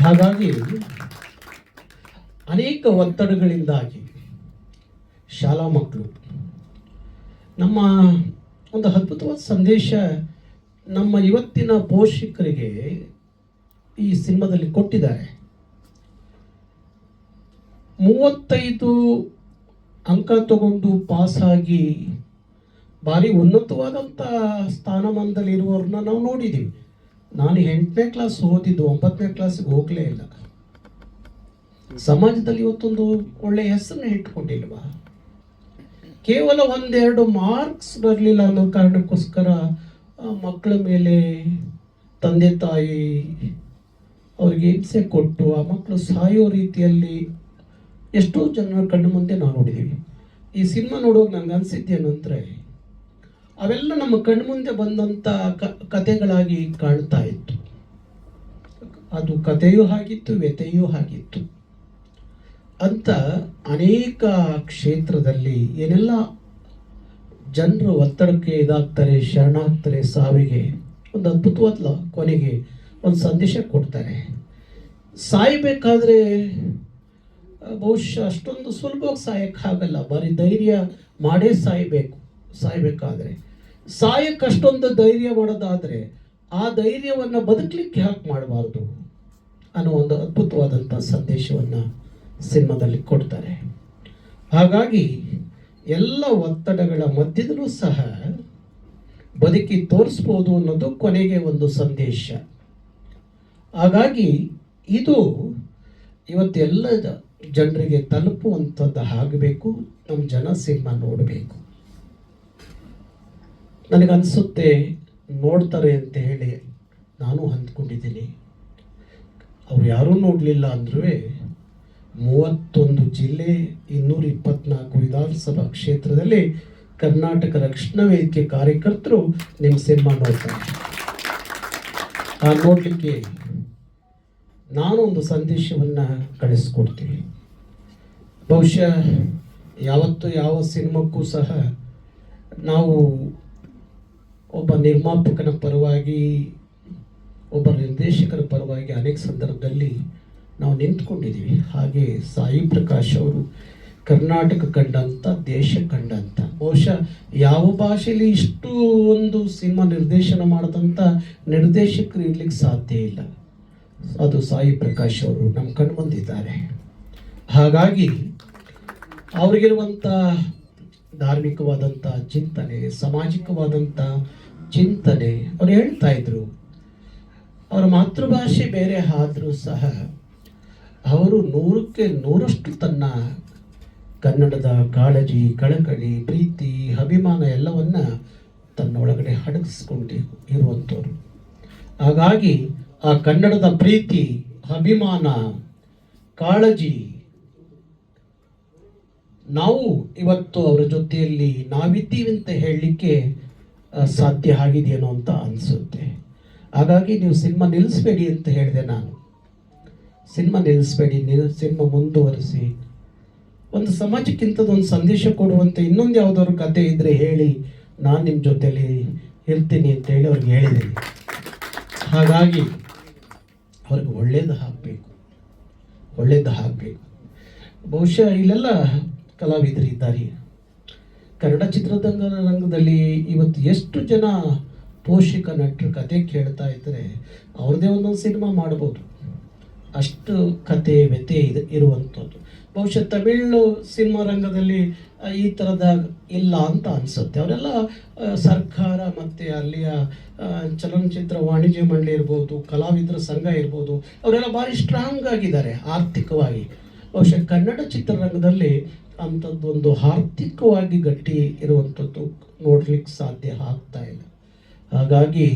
ಹಾಗಾಗಿ ಅನೇಕ ಒತ್ತಡಗಳಿಂದಾಗಿ ಶಾಲಾ ಮಕ್ಕಳು ನಮ್ಮ ಒಂದು ಅದ್ಭುತವಾದ ಸಂದೇಶ ನಮ್ಮ ಇವತ್ತಿನ ಪೋಷಕರಿಗೆ ಈ ಸಿನಿಮಾದಲ್ಲಿ ಕೊಟ್ಟಿದ್ದಾರೆ. 35 ಅಂಕ ತಗೊಂಡು ಪಾಸಾಗಿ ಭಾರಿ ಉನ್ನತವಾದಂಥ ಸ್ಥಾನಮಾನದಲ್ಲಿ ಇರುವವ್ರನ್ನ ನಾವು ನೋಡಿದ್ದೀವಿ. ನಾನು 8ನೇ ಕ್ಲಾಸ್ ಓದಿದ್ದು, 9ನೇ ಕ್ಲಾಸಿಗೆ ಹೋಗಲೇ ಇಲ್ಲ. ಸಮಾಜದಲ್ಲಿ ಇವತ್ತೊಂದು ಒಳ್ಳೆಯ ಹೆಸರನ್ನ ಇಟ್ಕೊಂಡಿಲ್ವಾ? ಕೇವಲ 1-2 ಮಾರ್ಕ್ಸ್ ಬರಲಿಲ್ಲ ಅನ್ನೋ ಕಾರಣಕ್ಕೋಸ್ಕರ ಮಕ್ಕಳ ಮೇಲೆ ತಂದೆ ತಾಯಿ ಅವ್ರಿಗೆ ಹಿಂಸೆ ಕೊಟ್ಟು ಆ ಮಕ್ಕಳು ಸಾಯೋ ರೀತಿಯಲ್ಲಿ ಎಷ್ಟೋ ಜನರ ಕಣ್ಣು ಮುಂದೆ ನಾವು ನೋಡಿದ್ದೀವಿ. ಈ ಸಿನಿಮಾ ನೋಡುವಾಗ ನನಗೆ ಅನಿಸಿದ್ದೇನು ಅಂದರೆ, ಅವೆಲ್ಲ ನಮ್ಮ ಕಣ್ಮುಂದೆ ಬಂದಂಥ ಕಥೆಗಳಾಗಿ ಕಾಣ್ತಾ ಇತ್ತು. ಅದು ಕಥೆಯೂ ಆಗಿತ್ತು, ವ್ಯಥೆಯೂ ಆಗಿತ್ತು ಅಂತ ಅನೇಕ ಕ್ಷೇತ್ರದಲ್ಲಿ ಏನೆಲ್ಲ ಜನರು ಒತ್ತಡಕ್ಕೆ ಇದಾಗ್ತಾರೆ, ಶರಣಾಗ್ತಾರೆ, ಸಾವಿಗೆ ಒಂದು ಅದ್ಭುತವಾದ ಕೊನೆಗೆ ಒಂದು ಸಂದೇಶ ಕೊಡ್ತಾರೆ. ಸಾಯಬೇಕಾದ್ರೆ ಬಹುಶಃ ಅಷ್ಟೊಂದು ಸುಲಭವಾಗಿ ಸಾಯಕ್ಕಾಗಲ್ಲ, ಬರೀ ಧೈರ್ಯ ಮಾಡೇ ಸಾಯಬೇಕಾದ್ರೆ ಸಾಯಕ್ಕೆ ಅಷ್ಟೊಂದು ಧೈರ್ಯ ಮಾಡೋದಾದರೆ ಆ ಧೈರ್ಯವನ್ನು ಬದುಕಲಿಕ್ಕೆ ಯಾಕೆ ಮಾಡಬಾರ್ದು ಅನ್ನೋ ಒಂದು ಅದ್ಭುತವಾದಂಥ ಸಂದೇಶವನ್ನು ಸಿನಿಮಾದಲ್ಲಿ ಕೊಡ್ತಾರೆ. ಹಾಗಾಗಿ ಎಲ್ಲ ಒತ್ತಡಗಳ ಮಧ್ಯದಲ್ಲೂ ಸಹ ಬದುಕಿ ತೋರಿಸ್ಬೋದು ಅನ್ನೋದು ಕೊನೆಗೆ ಒಂದು ಸಂದೇಶ. ಹಾಗಾಗಿ ಇದು ಇವತ್ತೆಲ್ಲ ಜನರಿಗೆ ತಲುಪುವಂಥದ್ದು ಆಗಬೇಕು. ನಮ್ಮ ಜನ ಸಿನಿಮಾ ನೋಡಬೇಕು. ನನಗನ್ಸುತ್ತೆ ನೋಡ್ತಾರೆ ಅಂತ ಹೇಳಿ ನಾನು ಅಂದ್ಕೊಂಡಿದ್ದೀನಿ. ಅವ್ರು ಯಾರೂ ನೋಡಲಿಲ್ಲ ಅಂದ್ರೂ 31 ಜಿಲ್ಲೆ 224 ವಿಧಾನಸಭಾ ಕ್ಷೇತ್ರದಲ್ಲಿ ಕರ್ನಾಟಕ ರಕ್ಷಣಾ ವೇದಿಕೆ ಕಾರ್ಯಕರ್ತರು ನಿಮ್ಮ ಸಿನಿಮಾ ನೋಡ್ತಾರೆ. ಆ ನೋಡಲಿಕ್ಕೆ ನಾನು ಒಂದು ಸಂದೇಶವನ್ನು ಕಳಿಸ್ಕೊಡ್ತೀನಿ. ಬಹುಶಃ ಯಾವತ್ತೂ ಯಾವ ಸಿನಿಮಾಕ್ಕೂ ಸಹ ನಾವು ಒಬ್ಬ ನಿರ್ಮಾಪಕನ ಪರವಾಗಿ, ಒಬ್ಬ ನಿರ್ದೇಶಕರ ಪರವಾಗಿ ಅನೇಕ ಸಂದರ್ಭದಲ್ಲಿ ನಾವು ನಿಂತ್ಕೊಂಡಿದ್ದೀವಿ. ಹಾಗೆ ಸಾಯಿ ಪ್ರಕಾಶ್ ಅವರು ಕರ್ನಾಟಕ ಕಂಡಂಥ, ದೇಶ ಕಂಡಂಥ, ಬಹುಶಃ ಯಾವ ಭಾಷೆಯಲ್ಲಿ ಇಷ್ಟು ಒಂದು ಸಿನಿಮಾ ನಿರ್ದೇಶನ ಮಾಡಿದಂಥ ನಿರ್ದೇಶಕರು ಇರ್ಲಿಕ್ಕೆ ಸಾಧ್ಯ ಇಲ್ಲ. ಅದು ಸಾಯಿ ಪ್ರಕಾಶ್ ಅವರು ನಮ್ಮ ಕಣ್ಮುಂದಿದ್ದಾರೆ. ಹಾಗಾಗಿ ಅವ್ರಿಗಿರುವಂಥ ಧಾರ್ಮಿಕವಾದಂಥ ಚಿಂತನೆ, ಸಾಮಾಜಿಕವಾದಂಥ ಚಿಂತನೆ, ಅವ್ರು ಹೇಳ್ತಾ ಇದ್ರು ಅವರ ಮಾತೃಭಾಷೆ ಬೇರೆ ಆದರೂ ಸಹ ಅವರು 100ಕ್ಕೆ 100ರಷ್ಟು ತನ್ನ ಕನ್ನಡದ ಕಾಳಜಿ, ಕಳಕಳಿ, ಪ್ರೀತಿ, ಅಭಿಮಾನ ಎಲ್ಲವನ್ನ ತನ್ನ ಒಳಗಡೆ ಅಡಗಿಸ್ಕೊಂಡು ಇರುವಂಥವ್ರು. ಹಾಗಾಗಿ ಆ ಕನ್ನಡದ ಪ್ರೀತಿ, ಅಭಿಮಾನ, ಕಾಳಜಿ ನಾವು ಇವತ್ತು ಅವರ ಜೊತೆಯಲ್ಲಿ ನಾವಿದ್ದೀವಿ ಅಂತ ಹೇಳಲಿಕ್ಕೆ ಸಾಧ್ಯ ಆಗಿದೆಯೇನೋ ಅಂತ ಅನಿಸುತ್ತೆ. ಹಾಗಾಗಿ ನೀವು ಸಿನಿಮಾ ನಿಲ್ಲಿಸಬೇಡಿ ಅಂತ ಹೇಳಿದೆ ನಾನು. ಸಿನಿಮಾ ನಿಲ್ಲಿಸಬೇಡಿ, ಸಿನಿಮಾ ಮುಂದುವರಿಸಿ. ಒಂದು ಸಮಾಜಕ್ಕಿಂತದೊಂದು ಸಂದೇಶ ಕೊಡುವಂಥ ಇನ್ನೊಂದು ಯಾವುದಾದ್ರು ಕತೆ ಇದ್ದರೆ ಹೇಳಿ, ನಾನು ನಿಮ್ಮ ಜೊತೆಯಲ್ಲಿ ಇರ್ತೀನಿ ಅಂತೇಳಿ ಅವ್ರಿಗೆ ಹೇಳಿದ್ದೀನಿ. ಹಾಗಾಗಿ ಅವ್ರಿಗೆ ಒಳ್ಳೇದು ಆಗಬೇಕು. ಬಹುಶಃ ಇಲ್ಲೆಲ್ಲ ಕಲಾವಿದರು ಇದ್ದಾರೆ. ಕನ್ನಡ ಚಿತ್ರರಂಗದಲ್ಲಿ ಇವತ್ತು ಎಷ್ಟು ಜನ ಪೋಷಕ ನಟರು ಕತೆ ಕೇಳ್ತಾ ಇದ್ದರೆ ಅವ್ರದ್ದೇ ಒಂದೊಂದು ಸಿನಿಮಾ ಮಾಡ್ಬೋದು. ಅಷ್ಟು ಕತೆ ವ್ಯತೆ ಇರುವಂಥದ್ದು. ಬಹುಶಃ ತಮಿಳು ಸಿನಿಮಾ ರಂಗದಲ್ಲಿ ಈ ಥರದ ಇಲ್ಲ ಅಂತ ಅನಿಸುತ್ತೆ. ಅವರೆಲ್ಲ ಸರ್ಕಾರ ಮತ್ತು ಅಲ್ಲಿಯ ಚಲನಚಿತ್ರ ವಾಣಿಜ್ಯ ಮಂಡಳಿ ಇರ್ಬೋದು, ಕಲಾವಿದರ ಸಂಘ ಇರ್ಬೋದು, ಅವರೆಲ್ಲ ಭಾರಿ ಸ್ಟ್ರಾಂಗ್ ಆಗಿದ್ದಾರೆ ಆರ್ಥಿಕವಾಗಿ. ಬಹುಶಃ ಕನ್ನಡ ಚಿತ್ರರಂಗದಲ್ಲಿ ಅಂಥದ್ದೊಂದು ಆರ್ಥಿಕವಾಗಿ ಗಟ್ಟಿ ಇರುವಂಥದ್ದು ನೋಡ್ಲಿಕ್ಕೆ ಸಾಧ್ಯ ಆಗ್ತಾ ಇಲ್ಲ. ಹಾಗಾಗಿ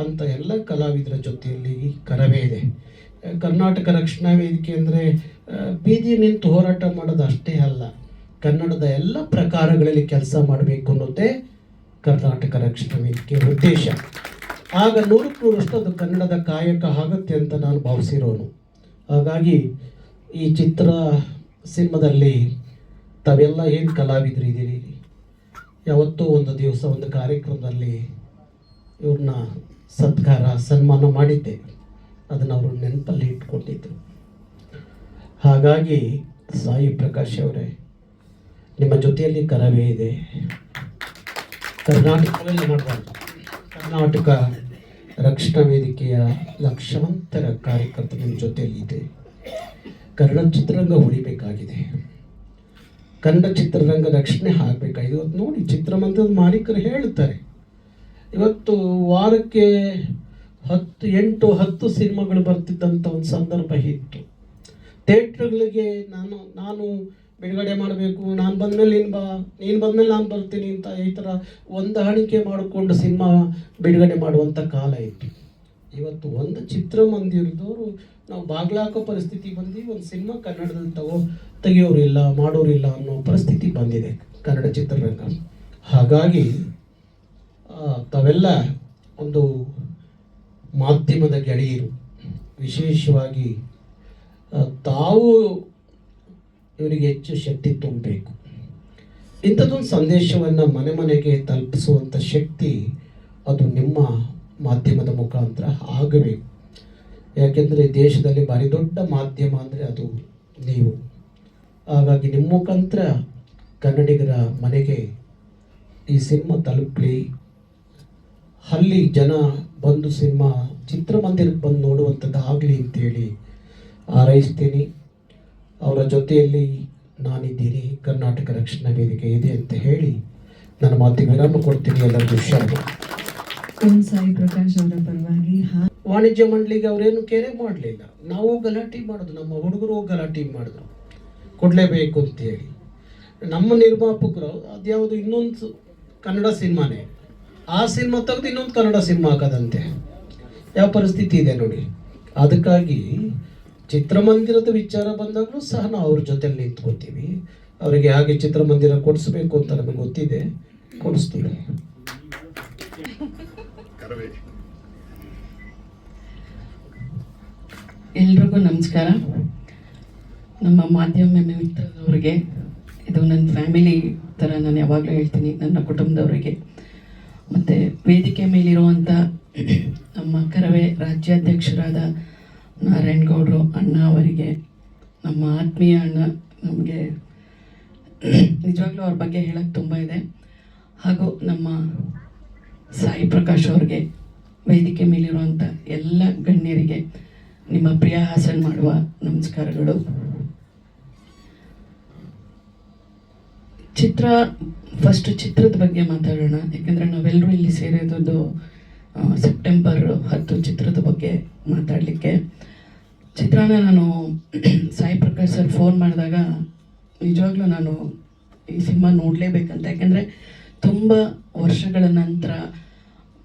ಅಂಥ ಎಲ್ಲ ಕಲಾವಿದರ ಜೊತೆಯಲ್ಲಿ ಕರವೇ ಇದೆ. ಕರ್ನಾಟಕ ರಕ್ಷಣಾ ವೇದಿಕೆ ಅಂದರೆ ಬೀದಿ ನಿಂತು ಹೋರಾಟ ಮಾಡೋದು ಅಷ್ಟೇ ಅಲ್ಲ, ಕನ್ನಡದ ಎಲ್ಲ ಪ್ರಕಾರಗಳಲ್ಲಿ ಕೆಲಸ ಮಾಡಬೇಕು ಅನ್ನೋದೇ ಕರ್ನಾಟಕ ರಕ್ಷಣಾ ವೇದಿಕೆ ಉದ್ದೇಶ. ಆಗ 100% ಅದು ಕನ್ನಡದ ಕಾಯಕ ಆಗುತ್ತೆ ಅಂತ ನಾನು ಭಾವಿಸಿರೋನು. ಹಾಗಾಗಿ ಈ ಚಿತ್ರ ಸಿನಿಮಾದಲ್ಲಿ ತಾವೆಲ್ಲ ಏನು ಕಲಾವಿದರಿದ್ದೀರಿ, ಯಾವತ್ತೂ ಒಂದು ದಿವಸ ಒಂದು ಕಾರ್ಯಕ್ರಮದಲ್ಲಿ ಇವ್ರನ್ನ ಸನ್ಮಾನ ಮಾಡಿದ್ದೆ. ಅದನ್ನು ಅವರು ನೆನಪಲ್ಲಿ ಇಟ್ಕೊಂಡಿದ್ರು. ಹಾಗಾಗಿ ಸಾಯಿ ಪ್ರಕಾಶ್ ಅವರೇ, ನಿಮ್ಮ ಜೊತೆಯಲ್ಲಿ ಕರವೇ ಇದೆ. ಕರ್ನಾಟಕದಲ್ಲಿ ಮಾಡಬಾರ್ದು. ಕರ್ನಾಟಕ ರಕ್ಷಣಾ ವೇದಿಕೆಯ ಲಕ್ಷಾಂತರ ಕಾರ್ಯಕರ್ತರು ನಿಮ್ಮ ಜೊತೆಯಲ್ಲಿ ಇದೆ. ಕನ್ನಡ ಚಿತ್ರರಂಗ ಉಳಿಬೇಕಾಗಿದೆ. ಕನ್ನಡ ಚಿತ್ರರಂಗ ರಕ್ಷಣೆ ಆಗಬೇಕಾಗಿದೆ. ಇವತ್ತು ನೋಡಿ, ಚಿತ್ರಮಂದಿರದ ಮಾಲೀಕರು ಹೇಳುತ್ತಾರೆ, ಇವತ್ತು ವಾರಕ್ಕೆ 8-10 ಸಿನಿಮಾಗಳು ಬರ್ತಿದ್ದಂಥ ಒಂದು ಸಂದರ್ಭ ಇತ್ತು. ಥಿಯೇಟ್ರ್ಗಳಿಗೆ ನಾನು ಬಿಡುಗಡೆ ಮಾಡಬೇಕು, ನಾನು ಬಂದಮೇಲೆ ನೀನು ಬಂದಮೇಲೆ ನಾನು ಬರ್ತೀನಿ ಅಂತ ಈ ಥರ ಹೊಂದಾಣಿಕೆ ಮಾಡಿಕೊಂಡು ಸಿನಿಮಾ ಬಿಡುಗಡೆ ಮಾಡುವಂಥ ಕಾಲ ಇತ್ತು. ಇವತ್ತು ಒಂದು ಚಿತ್ರಮಂದಿರದವರು ನಾವು ಬಾಗ್ಲಾಕೋ ಪರಿಸ್ಥಿತಿ ಬಂದು ಒಂದು ಸಿನಿಮಾ ಕನ್ನಡದಲ್ಲಿ ತೆಗಿಯೋರಿಲ್ಲ, ಮಾಡೋರಿಲ್ಲ ಅನ್ನೋ ಪರಿಸ್ಥಿತಿ ಬಂದಿದೆ ಕನ್ನಡ ಚಿತ್ರರಂಗ. ಹಾಗಾಗಿ ತಾವೆಲ್ಲ ಒಂದು ಮಾಧ್ಯಮದ ಗೆಳೆಯರು, ವಿಶೇಷವಾಗಿ ತಾವು ಇವರಿಗೆ ಹೆಚ್ಚು ಶಕ್ತಿ ತುಂಬಬೇಕು. ಇಂಥದ್ದೊಂದು ಸಂದೇಶವನ್ನು ಮನೆ ಮನೆಗೆ ತಲುಪಿಸುವಂಥ ಶಕ್ತಿ ಅದು ನಿಮ್ಮ ಮಾಧ್ಯಮದ ಮುಖಾಂತರ ಆಗಬೇಕು. ಯಾಕೆಂದರೆ ದೇಶದಲ್ಲಿ ಭಾರಿ ದೊಡ್ಡ ಮಾಧ್ಯಮ ಅಂದರೆ ಅದು ನೀವು. ಹಾಗಾಗಿ ನಿಮ್ಮ ಮುಖಾಂತರ ಕನ್ನಡಿಗರ ಮನೆಗೆ ಈ ಸಿನಿಮಾ ತಲುಪಲಿ, ಅಲ್ಲಿ ಜನ ಬಂದು ಸಿನಿಮಾ ಚಿತ್ರಮಂದಿರಕ್ಕೆ ಬಂದು ನೋಡುವಂಥದ್ದು ಆಗಲಿ ಅಂತೇಳಿ ಹಾರೈಸ್ತೀನಿ. ಅವರ ಜೊತೆಯಲ್ಲಿ ನಾನಿದ್ದೀನಿ, ಕರ್ನಾಟಕ ರಕ್ಷಣಾ ವೇದಿಕೆ ಇದೆ ಅಂತ ಹೇಳಿ ನನ್ನ ಮಾತಿಗೆ ವಿರಾಮ ಕೊಡ್ತೀನಿ. ಎಲ್ಲರಿಗೂ ಹುಷಾರು. ಓಂ ಸಾಯಿ ಪ್ರಕಾಶ್ ಅವರ ಪರವಾಗಿ ವಾಣಿಜ್ಯ ಮಂಡಳಿಗೆ ಅವರೇನು ಕೇರೆ ಮಾಡಲಿಲ್ಲ. ನಾವು ಗಲಾಟೆ ಮಾಡೋದು, ನಮ್ಮ ಹುಡುಗರು ಗಲಾಟೆ ಮಾಡಿದ್ರು ಕೊಡಲೇಬೇಕು ಅಂತೇಳಿ. ನಮ್ಮ ನಿರ್ಮಾಪಕರು ಅದ್ಯಾವುದು ಇನ್ನೊಂದು ಕನ್ನಡ ಸಿನಿಮಾನೇ, ಆ ಸಿನಿಮಾ ತೆಗೆದು ಇನ್ನೊಂದು ಕನ್ನಡ ಸಿನಿಮಾ ಹಾಕೋದಂತೆ. ಯಾವ ಪರಿಸ್ಥಿತಿ ಇದೆ ನೋಡಿ. ಅದಕ್ಕಾಗಿ ಚಿತ್ರಮಂದಿರದ ವಿಚಾರ ಬಂದಾಗಲೂ ಸಹ ನಾವು ಅವ್ರ ಜೊತೆಲಿ ನಿಂತ್ಕೊತೀವಿ. ಅವರಿಗೆ ಹಾಗೆ ಚಿತ್ರಮಂದಿರ ಕೊಡಿಸ್ಬೇಕು ಅಂತ ನಮಗೆ ಗೊತ್ತಿದೆ, ಕೊಡಿಸ್ತೀವಿ. ಎಲ್ರಿಗೂ ನಮಸ್ಕಾರ. ನಮ್ಮ ಮಾಧ್ಯಮ ಮಿತ್ರರವರಿಗೆ, ಇದು ನನ್ನ ಫ್ಯಾಮಿಲಿ ಥರ ನಾನು ಯಾವಾಗಲೂ ಹೇಳ್ತೀನಿ, ನನ್ನ ಕುಟುಂಬದವರಿಗೆ, ಮತ್ತು ವೇದಿಕೆ ಮೇಲಿರುವಂಥ ನಮ್ಮ ಕರವೇ ರಾಜ್ಯಾಧ್ಯಕ್ಷರಾದ ನಾರಾಯಣಗೌಡರು ಅಣ್ಣ ಅವರಿಗೆ, ನಮ್ಮ ಆತ್ಮೀಯ ಅಣ್ಣ, ನಮಗೆ ನಿಜವಾಗ್ಲೂ ಅವ್ರ ಬಗ್ಗೆ ಹೇಳೋಕ್ಕೆ ತುಂಬ ಇದೆ. ಹಾಗೂ ನಮ್ಮ ಸಾಯಿ ಪ್ರಕಾಶ್ ಅವ್ರಿಗೆ, ವೇದಿಕೆ ಮೇಲಿರುವಂಥ ಎಲ್ಲ ಗಣ್ಯರಿಗೆ ನಿಮ್ಮ ಪ್ರಿಯ ಹಾಸನ್ ಮಾಡುವ ನಮಸ್ಕಾರಗಳು. ಫಸ್ಟ್ ಚಿತ್ರದ ಬಗ್ಗೆ ಮಾತಾಡೋಣ. ಯಾಕೆಂದರೆ ನಾವೆಲ್ಲರೂ ಇಲ್ಲಿ ಸೇರಿರೋದು ಸೆಪ್ಟೆಂಬರ್ 10 ಚಿತ್ರದ ಬಗ್ಗೆ ಮಾತಾಡಲಿಕ್ಕೆ. ಚಿತ್ರಾನ ನಾನು ಸಾಯಿ ಪ್ರಕಾಶ್ ಸರ್ ಫೋನ್ ಮಾಡಿದಾಗ ನಿಜವಾಗ್ಲೂ ನಾನು ಈ ಸಿನಿಮಾ ನೋಡಲೇಬೇಕಂತ, ಯಾಕೆಂದರೆ ತುಂಬ ವರ್ಷಗಳ ನಂತರ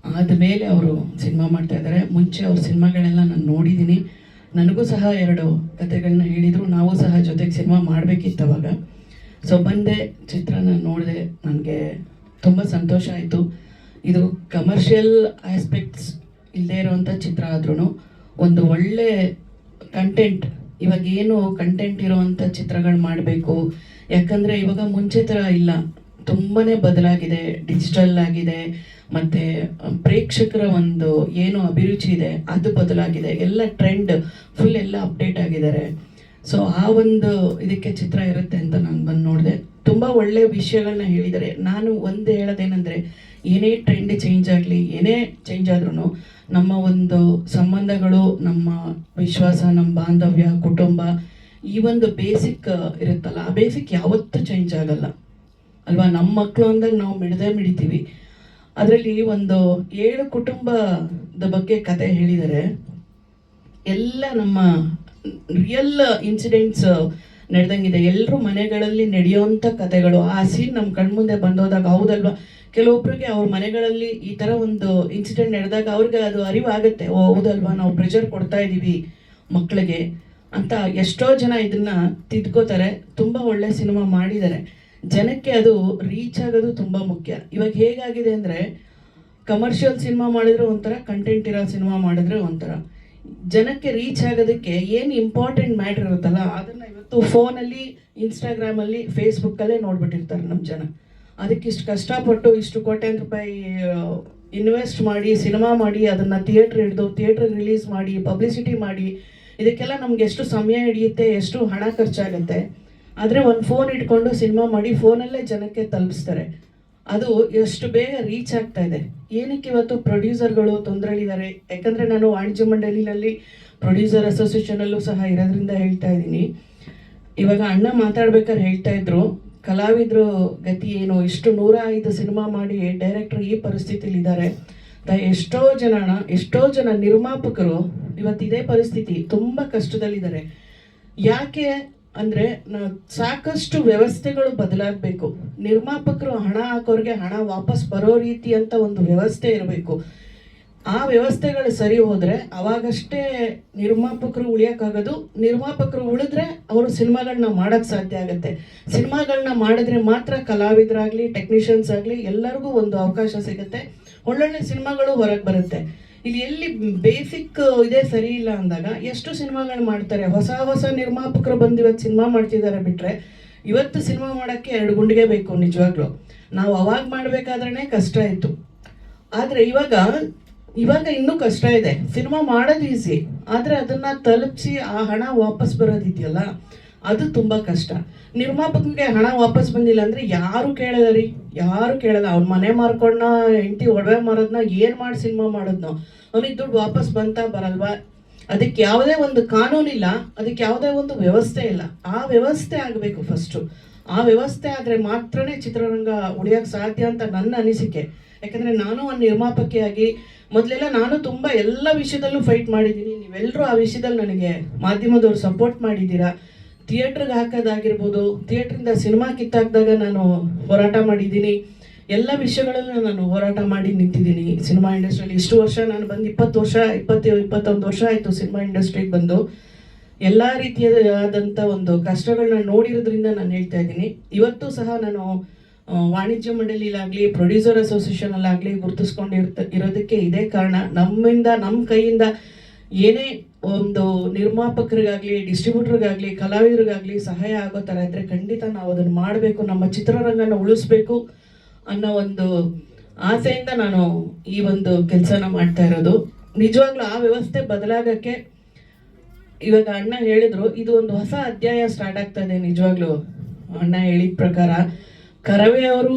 ಆದಮೇಲೆ ಅವರು ಸಿನಿಮಾ ಮಾಡ್ತಾ ಇದ್ದಾರೆ. ಮುಂಚೆ ಅವ್ರ ಸಿನಿಮಾಗಳೆಲ್ಲ ನಾನು ನೋಡಿದ್ದೀನಿ, ನನಗೂ ಸಹ 2 ಕಥೆಗಳನ್ನ ಹೇಳಿದರು, ನಾವು ಸಹ ಜೊತೆಗೆ ಸಿನಿಮಾ ಮಾಡಬೇಕಿತ್ತು ಅವಾಗ. ಸೊ ಬಂದೆ, ಚಿತ್ರನ ನೋಡಿದೆ, ನನಗೆ ತುಂಬ ಸಂತೋಷ ಆಯಿತು. ಇದು ಕಮರ್ಷಿಯಲ್ ಆಸ್ಪೆಕ್ಟ್ಸ್ ಇಲ್ಲದೇ ಇರೋವಂಥ ಚಿತ್ರ ಆದ್ರೂ ಒಂದು ಒಳ್ಳೆ ಕಂಟೆಂಟ್, ಇವಾಗ ಏನು ಕಂಟೆಂಟ್ ಇರೋವಂಥ ಚಿತ್ರಗಳು ಮಾಡಬೇಕು. ಯಾಕಂದರೆ ಇವಾಗ ಮುಂಚೆ ಥರ ಇಲ್ಲ, ತುಂಬಾ ಬದಲಾಗಿದೆ, ಡಿಜಿಟಲ್ ಆಗಿದೆ, ಮತ್ತು ಪ್ರೇಕ್ಷಕರ ಒಂದು ಏನು ಅಭಿರುಚಿ ಇದೆ ಅದು ಬದಲಾಗಿದೆ, ಎಲ್ಲ ಟ್ರೆಂಡ್ ಫುಲ್ ಎಲ್ಲ ಅಪ್ಡೇಟ್ ಆಗಿದ್ದಾರೆ. ಸೊ ಆ ಒಂದು ಇದಕ್ಕೆ ಚಿತ್ರ ಇರುತ್ತೆ ಅಂತ ನಾನು ಬಂದು ನೋಡಿದೆ. ತುಂಬ ಒಳ್ಳೆಯ ವಿಷಯಗಳನ್ನ ಹೇಳಿದ್ದಾರೆ. ನಾನು ಒಂದು ಹೇಳೋದೇನೆಂದರೆ, ಏನೇ ಟ್ರೆಂಡ್ ಚೇಂಜ್ ಆಗಲಿ, ಏನೇ ಚೇಂಜ್ ಆದ್ರೂ ನಮ್ಮ ಒಂದು ಸಂಬಂಧಗಳು, ನಮ್ಮ ವಿಶ್ವಾಸ, ನಮ್ಮ ಬಾಂಧವ್ಯ, ಕುಟುಂಬ, ಈ ಒಂದು ಬೇಸಿಕ್ ಇರುತ್ತಲ್ಲ, ಆ ಬೇಸಿಕ್ ಯಾವತ್ತೂ ಚೇಂಜ್ ಆಗಲ್ಲ ಅಲ್ವಾ. ನಮ್ಮ ಮಕ್ಕಳು ಅಂದಾಗ ನಾವು ಮಿಡಿತೀವಿ. ಅದರಲ್ಲಿ ಒಂದು 7 ಕುಟುಂಬದ ಬಗ್ಗೆ ಕತೆ ಹೇಳಿದ್ದಾರೆ. ಎಲ್ಲ ನಮ್ಮ ರಿಯಲ್ ಇನ್ಸಿಡೆಂಟ್ಸ್ ನಡೆದಂಗಿದೆ, ಎಲ್ಲರೂ ಮನೆಗಳಲ್ಲಿ ನಡೆಯುವಂಥ ಕತೆಗಳು. ಆ ಸೀನ್ ನಮ್ಮ ಕಣ್ಮುಂದೆ ಬಂದೋದಾಗ ಹೌದಲ್ವಾ, ಕೆಲವೊಬ್ಬರಿಗೆ ಅವ್ರ ಮನೆಗಳಲ್ಲಿ ಈ ಥರ ಒಂದು ಇನ್ಸಿಡೆಂಟ್ ನಡೆದಾಗ ಅವ್ರಿಗೆ ಅದು ಅರಿವಾಗುತ್ತೆ, ಓ ಹೌದಲ್ವಾ, ನಾವು ಪ್ರೆಷರ್ ಕೊಡ್ತಾ ಇದ್ದೀವಿ ಮಕ್ಕಳಿಗೆ ಅಂತ. ಎಷ್ಟೋ ಜನ ಇದನ್ನ ತಿದ್ಕೋತಾರೆ. ತುಂಬ ಒಳ್ಳೆ ಸಿನಿಮಾ ಮಾಡಿದ್ದಾರೆ. ಜನಕ್ಕೆ ಅದು ರೀಚ್ ಆಗೋದು ತುಂಬ ಮುಖ್ಯ. ಇವಾಗ ಹೇಗಾಗಿದೆ ಅಂದರೆ, ಕಮರ್ಷಿಯಲ್ ಸಿನಿಮಾ ಮಾಡಿದ್ರೆ ಒಂಥರ, ಕಂಟೆಂಟ್ ಇರೋ ಸಿನಿಮಾ ಮಾಡಿದ್ರೆ ಒಂಥರ. ಜನಕ್ಕೆ ರೀಚ್ ಆಗೋದಕ್ಕೆ ಏನು ಇಂಪಾರ್ಟೆಂಟ್ ಮ್ಯಾಟ್ರ್ ಇರುತ್ತಲ್ಲ, ಅದನ್ನು ಇವತ್ತು ಫೋನಲ್ಲಿ, ಇನ್ಸ್ಟಾಗ್ರಾಮಲ್ಲಿ, ಫೇಸ್ಬುಕ್ಕಲ್ಲೇ ನೋಡ್ಬಿಟ್ಟಿರ್ತಾರೆ ನಮ್ಮ ಜನ. ಅದಕ್ಕೆ ಇಷ್ಟು ಕಷ್ಟಪಟ್ಟು ಇಷ್ಟು ಕೋಟ್ಯಾಂತರ ರೂಪಾಯಿ ಇನ್ವೆಸ್ಟ್ ಮಾಡಿ ಸಿನಿಮಾ ಮಾಡಿ, ಅದನ್ನು ಥಿಯೇಟ್ರಿಗೆ ರಿಲೀಸ್ ಮಾಡಿ, ಪಬ್ಲಿಸಿಟಿ ಮಾಡಿ, ಇದಕ್ಕೆಲ್ಲ ನಮ್ಗೆ ಎಷ್ಟು ಸಮಯ ಹಿಡಿಯುತ್ತೆ, ಎಷ್ಟು ಹಣ ಖರ್ಚಾಗುತ್ತೆ. ಆದರೆ ಒಂದು ಫೋನ್ ಇಟ್ಕೊಂಡು ಸಿನಿಮಾ ಮಾಡಿ ಫೋನಲ್ಲೇ ಜನಕ್ಕೆ ತಲುಪಿಸ್ತಾರೆ. ಅದು ಎಷ್ಟು ಬೇಗ ರೀಚ್ ಆಗ್ತಾ ಇದೆ. ಏನಕ್ಕೆ ಇವತ್ತು ಪ್ರೊಡ್ಯೂಸರ್ಗಳು ತೊಂದರೆಲಿದ್ದಾರೆ? ಯಾಕಂದರೆ ನಾನು ವಾಣಿಜ್ಯ ಮಂಡಳಿನಲ್ಲಿ ಪ್ರೊಡ್ಯೂಸರ್ ಅಸೋಸಿಯೇಷನಲ್ಲೂ ಸಹ ಇರೋದ್ರಿಂದ ಹೇಳ್ತಾ ಇದ್ದೀನಿ. ಇವಾಗ ಅಣ್ಣ ಮಾತಾಡ್ಬೇಕಾದ್ರೆ ಹೇಳ್ತಾ ಇದ್ರು, ಕಲಾವಿದರು ಗತಿ ಏನು, ಇಷ್ಟು 105 ಸಿನಿಮಾ ಮಾಡಿ ಡೈರೆಕ್ಟರ್ ಈ ಪರಿಸ್ಥಿತಿಲಿ ಇದ್ದಾರೆ. ಎಷ್ಟೋ ಜನ ನಿರ್ಮಾಪಕರು ಇವತ್ತು ಇದೇ ಪರಿಸ್ಥಿತಿ, ತುಂಬ ಕಷ್ಟದಲ್ಲಿದ್ದಾರೆ. ಯಾಕೆ ಅಂದರೆ, ಸಾಕಷ್ಟು ವ್ಯವಸ್ಥೆಗಳು ಬದಲಾಗಬೇಕು. ನಿರ್ಮಾಪಕರು ಹಣ ಹಾಕೋರಿಗೆ ಹಣ ವಾಪಸ್ ಬರೋ ರೀತಿ ಅಂತ ಒಂದು ವ್ಯವಸ್ಥೆ ಇರಬೇಕು. ಆ ವ್ಯವಸ್ಥೆಗಳು ಸರಿ ಹೋದರೆ ಅವಾಗಷ್ಟೇ ನಿರ್ಮಾಪಕರು ಉಳಿಯೋಕ್ಕಾಗೋದು. ನಿರ್ಮಾಪಕರು ಉಳಿದ್ರೆ ಅವರು ಸಿನಿಮಾಗಳನ್ನ ಮಾಡೋಕ್ಕೆ ಸಾಧ್ಯ ಆಗುತ್ತೆ. ಸಿನಿಮಾಗಳನ್ನ ಮಾಡಿದ್ರೆ ಮಾತ್ರ ಕಲಾವಿದರಾಗಲಿ, ಟೆಕ್ನಿಷಿಯನ್ಸ್ ಆಗಲಿ ಎಲ್ಲರಿಗೂ ಒಂದು ಅವಕಾಶ ಸಿಗುತ್ತೆ. ಒಳ್ಳೊಳ್ಳೆ ಸಿನಿಮಾಗಳು ಹೊರಗೆ ಬರುತ್ತೆ. ಇಲ್ಲಿ ಎಲ್ಲಿ ಬೇಸಿಕ್ ಇದೇ ಸರಿ ಇಲ್ಲ ಅಂದಾಗ ಎಷ್ಟು ಸಿನಿಮಾಗಳು ಮಾಡ್ತಾರೆ. ಹೊಸ ಹೊಸ ನಿರ್ಮಾಪಕರು ಬಂದು ಇವತ್ತು ಸಿನಿಮಾ ಮಾಡ್ತಿದ್ದಾರೆ ಬಿಟ್ರೆ, ಇವತ್ತು ಸಿನಿಮಾ ಮಾಡೋಕ್ಕೆ 2 ಗುಂಡಿಗೆ ಬೇಕು ನಿಜವಾಗ್ಲೂ. ನಾವು ಅವಾಗ ಮಾಡಬೇಕಾದ್ರೇ ಕಷ್ಟ ಇತ್ತು, ಆದರೆ ಇವಾಗ ಇನ್ನೂ ಕಷ್ಟ ಇದೆ. ಸಿನಿಮಾ ಮಾಡೋದು ಈಸಿ, ಆದರೆ ಅದನ್ನು ತಲುಪಿಸಿ ಆ ಹಣ ವಾಪಸ್ ಬರೋದಿದೆಯಲ್ಲ, ಅದು ತುಂಬ ಕಷ್ಟ. ನಿರ್ಮಾಪಕನಿಗೆ ಹಣ ವಾಪಸ್ ಬಂದಿಲ್ಲ ಅಂದರೆ ಯಾರು ಕೇಳಲ್ಲ ರೀ, ಯಾರು ಕೇಳಲ್ಲ. ಅವ್ನ ಮನೆ ಮಾರ್ಕೊಂಡ ಹೆಂಡತಿ ಒಡವೆ ಮಾರೋದನ್ನ ಏನು ಮಾಡಿ ಸಿನಿಮಾ ಮಾಡೋದ್ನೋ, ಅವನಿಗೆ ದುಡ್ಡು ವಾಪಸ್ ಬಂತಾ ಬರಲ್ವಾ? ಅದಕ್ಕೆ ಯಾವುದೇ ಒಂದು ಕಾನೂನಿಲ್ಲ, ಅದಕ್ಕೆ ಯಾವುದೇ ಒಂದು ವ್ಯವಸ್ಥೆ ಇಲ್ಲ. ಆ ವ್ಯವಸ್ಥೆ ಆಗಬೇಕು ಫಸ್ಟು. ಆ ವ್ಯವಸ್ಥೆ ಆದರೆ ಮಾತ್ರನೇ ಚಿತ್ರರಂಗ ಉಳಿಯೋಕ್ಕೆ ಸಾಧ್ಯ ಅಂತ ನನ್ನ ಅನಿಸಿಕೆ. ಯಾಕಂದರೆ ನಾನು ಒಂದು ನಿರ್ಮಾಪಕಿಯಾಗಿ ಮೊದಲೆಲ್ಲ ನಾನು ತುಂಬ ಎಲ್ಲ ವಿಷಯದಲ್ಲೂ ಫೈಟ್ ಮಾಡಿದ್ದೀನಿ. ನೀವೆಲ್ಲರೂ ಆ ವಿಷಯದಲ್ಲಿ ನನಗೆ ಮಾಧ್ಯಮದವ್ರು ಸಪೋರ್ಟ್ ಮಾಡಿದ್ದೀರಾ. ಥಿಯೇಟ್ರಿಗೆ ಹಾಕೋದಾಗಿರ್ಬೋದು, ಥಿಯೇಟ್ರಿಂದ ಸಿನಿಮಾ ಕಿತ್ತಾಕಿದಾಗ ನಾನು ಹೋರಾಟ ಮಾಡಿದ್ದೀನಿ. ಎಲ್ಲ ವಿಷಯಗಳಲ್ಲೂ ನಾನು ಹೋರಾಟ ಮಾಡಿ ನಿಂತಿದ್ದೀನಿ ಸಿನಿಮಾ ಇಂಡಸ್ಟ್ರಿಯಲ್ಲಿ. ಇಷ್ಟು ವರ್ಷ ನಾನು ಬಂದು 21 ವರ್ಷ ಆಯಿತು ಸಿನಿಮಾ ಇಂಡಸ್ಟ್ರಿಗೆ ಬಂದು. ಎಲ್ಲ ರೀತಿಯಾದಂಥ ಒಂದು ಕಷ್ಟಗಳನ್ನ ನೋಡಿರೋದ್ರಿಂದ ನಾನು ಹೇಳ್ತಾ ಇದ್ದೀನಿ. ಇವತ್ತು ಸಹ ನಾನು ವಾಣಿಜ್ಯ ಮಂಡಳಿಲಾಗಲಿ, ಪ್ರೊಡ್ಯೂಸರ್ ಅಸೋಸಿಯೇಷನಲ್ಲಾಗಲಿ ಇರೋದಕ್ಕೆ ಇದೇ ಕಾರಣ. ನಮ್ಮ ಕೈಯಿಂದ ಏನೇ ಒಂದು ನಿರ್ಮಾಪಕರಿಗಾಗಲಿ, ಡಿಸ್ಟ್ರಿಬ್ಯೂಟರ್ಗಾಗಲಿ, ಕಲಾವಿದರಿಗಾಗಲಿ ಸಹಾಯ ಆಗೋ ಥರ ಇದ್ದರೆ ಖಂಡಿತ ನಾವು ಅದನ್ನು ಮಾಡಬೇಕು, ನಮ್ಮ ಚಿತ್ರರಂಗನ ಉಳಿಸ್ಬೇಕು ಅನ್ನೋ ಒಂದು ಆಸೆಯಿಂದ ನಾನು ಈ ಒಂದು ಕೆಲಸನ ಮಾಡ್ತಾ ಇರೋದು. ನಿಜವಾಗ್ಲೂ ಆ ವ್ಯವಸ್ಥೆ ಬದಲಾಗಕ್ಕೆ ಇವಾಗ ಅಣ್ಣ ಹೇಳಿದ್ರು, ಇದು ಒಂದು ಹೊಸ ಅಧ್ಯಾಯ ಸ್ಟಾರ್ಟ್ ಆಗ್ತಾ ಇದೆ. ನಿಜವಾಗ್ಲೂ ಅಣ್ಣ ಹೇಳಿದ ಪ್ರಕಾರ ಕರವೇ ಅವರು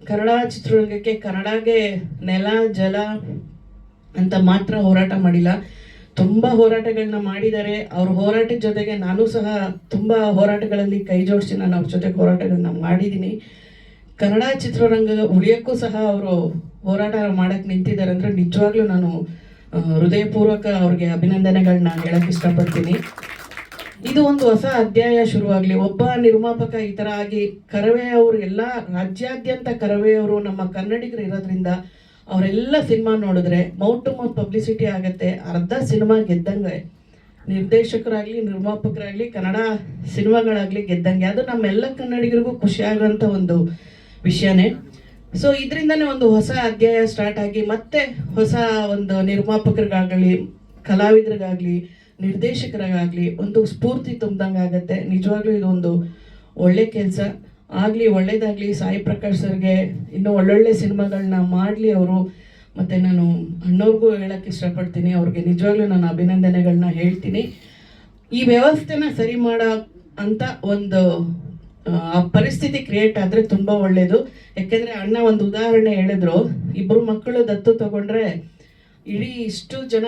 ಕನ್ನಡ ಚಿತ್ರರಂಗಕ್ಕೆ, ಕನ್ನಡಗೆ ನೆಲ ಜಲ ಅಂತ ಮಾತ್ರ ಹೋರಾಟ ಮಾಡಿಲ್ಲ, ತುಂಬ ಹೋರಾಟಗಳನ್ನ ಮಾಡಿದ್ದಾರೆ. ಅವ್ರ ಹೋರಾಟದ ಜೊತೆಗೆ ನಾನು ಸಹ ತುಂಬ ಹೋರಾಟಗಳಲ್ಲಿ ಕೈ ಜೋಡಿಸಿ ನಾನು ಅವ್ರ ಜೊತೆಗೆ ಹೋರಾಟಗಳನ್ನ ಮಾಡಿದ್ದೀನಿ. ಕನ್ನಡ ಚಿತ್ರರಂಗ ಉಳಿಯೋಕ್ಕೂ ಸಹ ಅವರು ಹೋರಾಟ ಮಾಡೋಕ್ಕೆ ನಿಂತಿದ್ದಾರೆ ಅಂದರೆ ನಿಜವಾಗ್ಲೂ ನಾನು ಹೃದಯಪೂರ್ವಕ ಅವ್ರಿಗೆ ಅಭಿನಂದನೆಗಳನ್ನ ಹೇಳಕ್ಕೆ ಇಷ್ಟಪಡ್ತೀನಿ. ಇದು ಒಂದು ಹೊಸ ಅಧ್ಯಾಯ ಶುರುವಾಗಲಿ. ಒಬ್ಬ ನಿರ್ಮಾಪಕ ಈ ಥರ ಆಗಿ ಕರವೇ ಅವರು ಎಲ್ಲ ರಾಜ್ಯಾದ್ಯಂತ ಕರವೇ ಅವರು ನಮ್ಮ ಕನ್ನಡಿಗರು ಇರೋದ್ರಿಂದ ಅವರೆಲ್ಲ ಸಿನಿಮಾ ನೋಡಿದ್ರೆ ಮೌತ್ ಟು ಮೌತ್ ಪಬ್ಲಿಸಿಟಿ ಆಗುತ್ತೆ. ಅರ್ಧ ಸಿನಿಮಾ ಗೆದ್ದಂಗೆ, ನಿರ್ದೇಶಕರಾಗಲಿ, ನಿರ್ಮಾಪಕರಾಗಲಿ, ಕನ್ನಡ ಸಿನಿಮಾಗಳಾಗಲಿ ಗೆದ್ದಂಗೆ. ಅದು ನಮ್ಮೆಲ್ಲ ಕನ್ನಡಿಗರಿಗೂ ಖುಷಿ ಆಗೋಂಥ ಒಂದು ವಿಷಯನೇ. ಸೊ ಇದರಿಂದನೇ ಒಂದು ಹೊಸ ಅಧ್ಯಾಯ ಸ್ಟಾರ್ಟ್ ಆಗಿ ಮತ್ತೆ ಹೊಸ ಒಂದು ನಿರ್ಮಾಪಕರಿಗಾಗಲಿ, ಕಲಾವಿದರಿಗಾಗಲಿ, ನಿರ್ದೇಶಕರಿಗಾಗಲಿ ಒಂದು ಸ್ಫೂರ್ತಿ ತುಂಬ್ದಂಗೆ ಆಗುತ್ತೆ. ನಿಜವಾಗ್ಲೂ ಇದೊಂದು ಒಳ್ಳೆ ಕೆಲಸ ಆಗಲಿ, ಒಳ್ಳೇದಾಗಲಿ. ಸಾಯಿ ಪ್ರಕಾಶ್ ಸರ್ಗೆ ಇನ್ನೂ ಒಳ್ಳೊಳ್ಳೆ ಸಿನಿಮಾಗಳನ್ನ ಮಾಡಲಿ ಅವರು. ಮತ್ತು ನಾನು ಅಣ್ಣವ್ರಿಗೂ ಹೇಳೋಕ್ಕೆ ಇಷ್ಟಪಡ್ತೀನಿ, ಅವ್ರಿಗೆ ನಿಜವಾಗ್ಲೂ ನಾನು ಅಭಿನಂದನೆಗಳನ್ನ ಹೇಳ್ತೀನಿ. ಈ ವ್ಯವಸ್ಥೆನ ಸರಿ ಮಾಡೋ ಅಂತ ಒಂದು ಪರಿಸ್ಥಿತಿ ಕ್ರಿಯೇಟ್ ಆದರೆ ತುಂಬ ಒಳ್ಳೆಯದು. ಯಾಕೆಂದರೆ ಅಣ್ಣ ಒಂದು ಉದಾಹರಣೆ ಹೇಳಿದ್ರು, 2 ಮಕ್ಕಳು ದತ್ತು ತಗೊಂಡ್ರೆ ಇಡೀ ಇಷ್ಟು ಜನ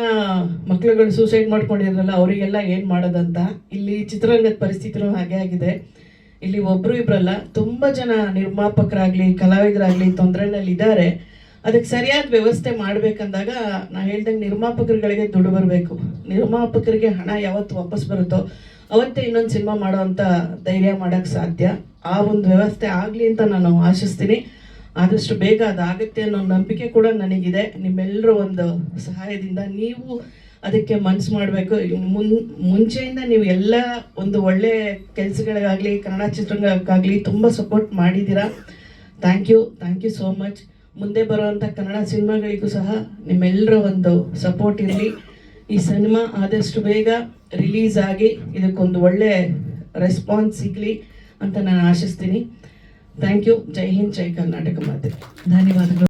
ಮಕ್ಳುಗಳು ಸೂಸೈಡ್ ಮಾಡ್ಕೊಂಡಿರಲ್ಲ, ಅವರಿಗೆಲ್ಲ ಏನು ಮಾಡೋದಂತ. ಇಲ್ಲಿ ಚಿತ್ರರಂಗದ ಪರಿಸ್ಥಿತಿನೂ ಹಾಗೆ ಆಗಿದೆ. ಇಲ್ಲಿ ಒಬ್ಬರು ಇಬ್ಬರಲ್ಲ, ತುಂಬ ಜನ ನಿರ್ಮಾಪಕರಾಗಲಿ, ಕಲಾವಿದರಾಗಲಿ ತೊಂದರೆನಲ್ಲಿದ್ದಾರೆ. ಅದಕ್ಕೆ ಸರಿಯಾದ ವ್ಯವಸ್ಥೆ ಮಾಡಬೇಕಂದಾಗ ನಾ ಹೇಳ್ದಂಗೆ ನಿರ್ಮಾಪಕರುಗಳಿಗೆ ದುಡ್ಡು ಬರಬೇಕು. ನಿರ್ಮಾಪಕರಿಗೆ ಹಣ ಯಾವತ್ತು ವಾಪಸ್ ಬರುತ್ತೋ ಅವತ್ತೇ ಇನ್ನೊಂದು ಸಿನಿಮಾ ಮಾಡೋ ಅಂಥ ಧೈರ್ಯ ಮಾಡೋಕ್ಕೆ ಸಾಧ್ಯ. ಆ ಒಂದು ವ್ಯವಸ್ಥೆ ಆಗಲಿ ಅಂತ ನಾನು ಆಶಿಸ್ತೀನಿ. ಆದಷ್ಟು ಬೇಗ ಅದಾಗುತ್ತೆ ಅನ್ನೋ ನಂಬಿಕೆ ಕೂಡ ನನಗಿದೆ. ನಿಮ್ಮೆಲ್ಲರ ಒಂದು ಸಹಾಯದಿಂದ ನೀವು ಅದಕ್ಕೆ ಮನಸ್ಸು ಮಾಡಬೇಕು. ಮುಂಚೆಯಿಂದ ನೀವು ಎಲ್ಲ ಒಂದು ಒಳ್ಳೆ ಕೆಲಸಗಳಿಗಾಗಲಿ, ಕನ್ನಡ ಚಿತ್ರರಂಗಕ್ಕಾಗಲಿ ತುಂಬ ಸಪೋರ್ಟ್ ಮಾಡಿದ್ದೀರಾ. Thank you so much. ಮುಂದೆ ಬರುವಂಥ ಕನ್ನಡ ಸಿನಿಮಾಗಳಿಗೂ ಸಹ ನಿಮ್ಮೆಲ್ಲರ ಒಂದು ಸಪೋರ್ಟ್ ಇರಲಿ. ಈ ಸಿನಿಮಾ ಆದಷ್ಟು ಬೇಗ ರಿಲೀಸ್ ಆಗಿ ಇದಕ್ಕೊಂದು ಒಳ್ಳೆ ರೆಸ್ಪಾನ್ಸ್ ಸಿಗಲಿ ಅಂತ ನಾನು ಆಶಿಸ್ತೀನಿ. Thank you. ಜೈ ಹಿಂದ್, ಜೈ ಕರ್ನಾಟಕ ಮಾತೆ. ಧನ್ಯವಾದಗಳು.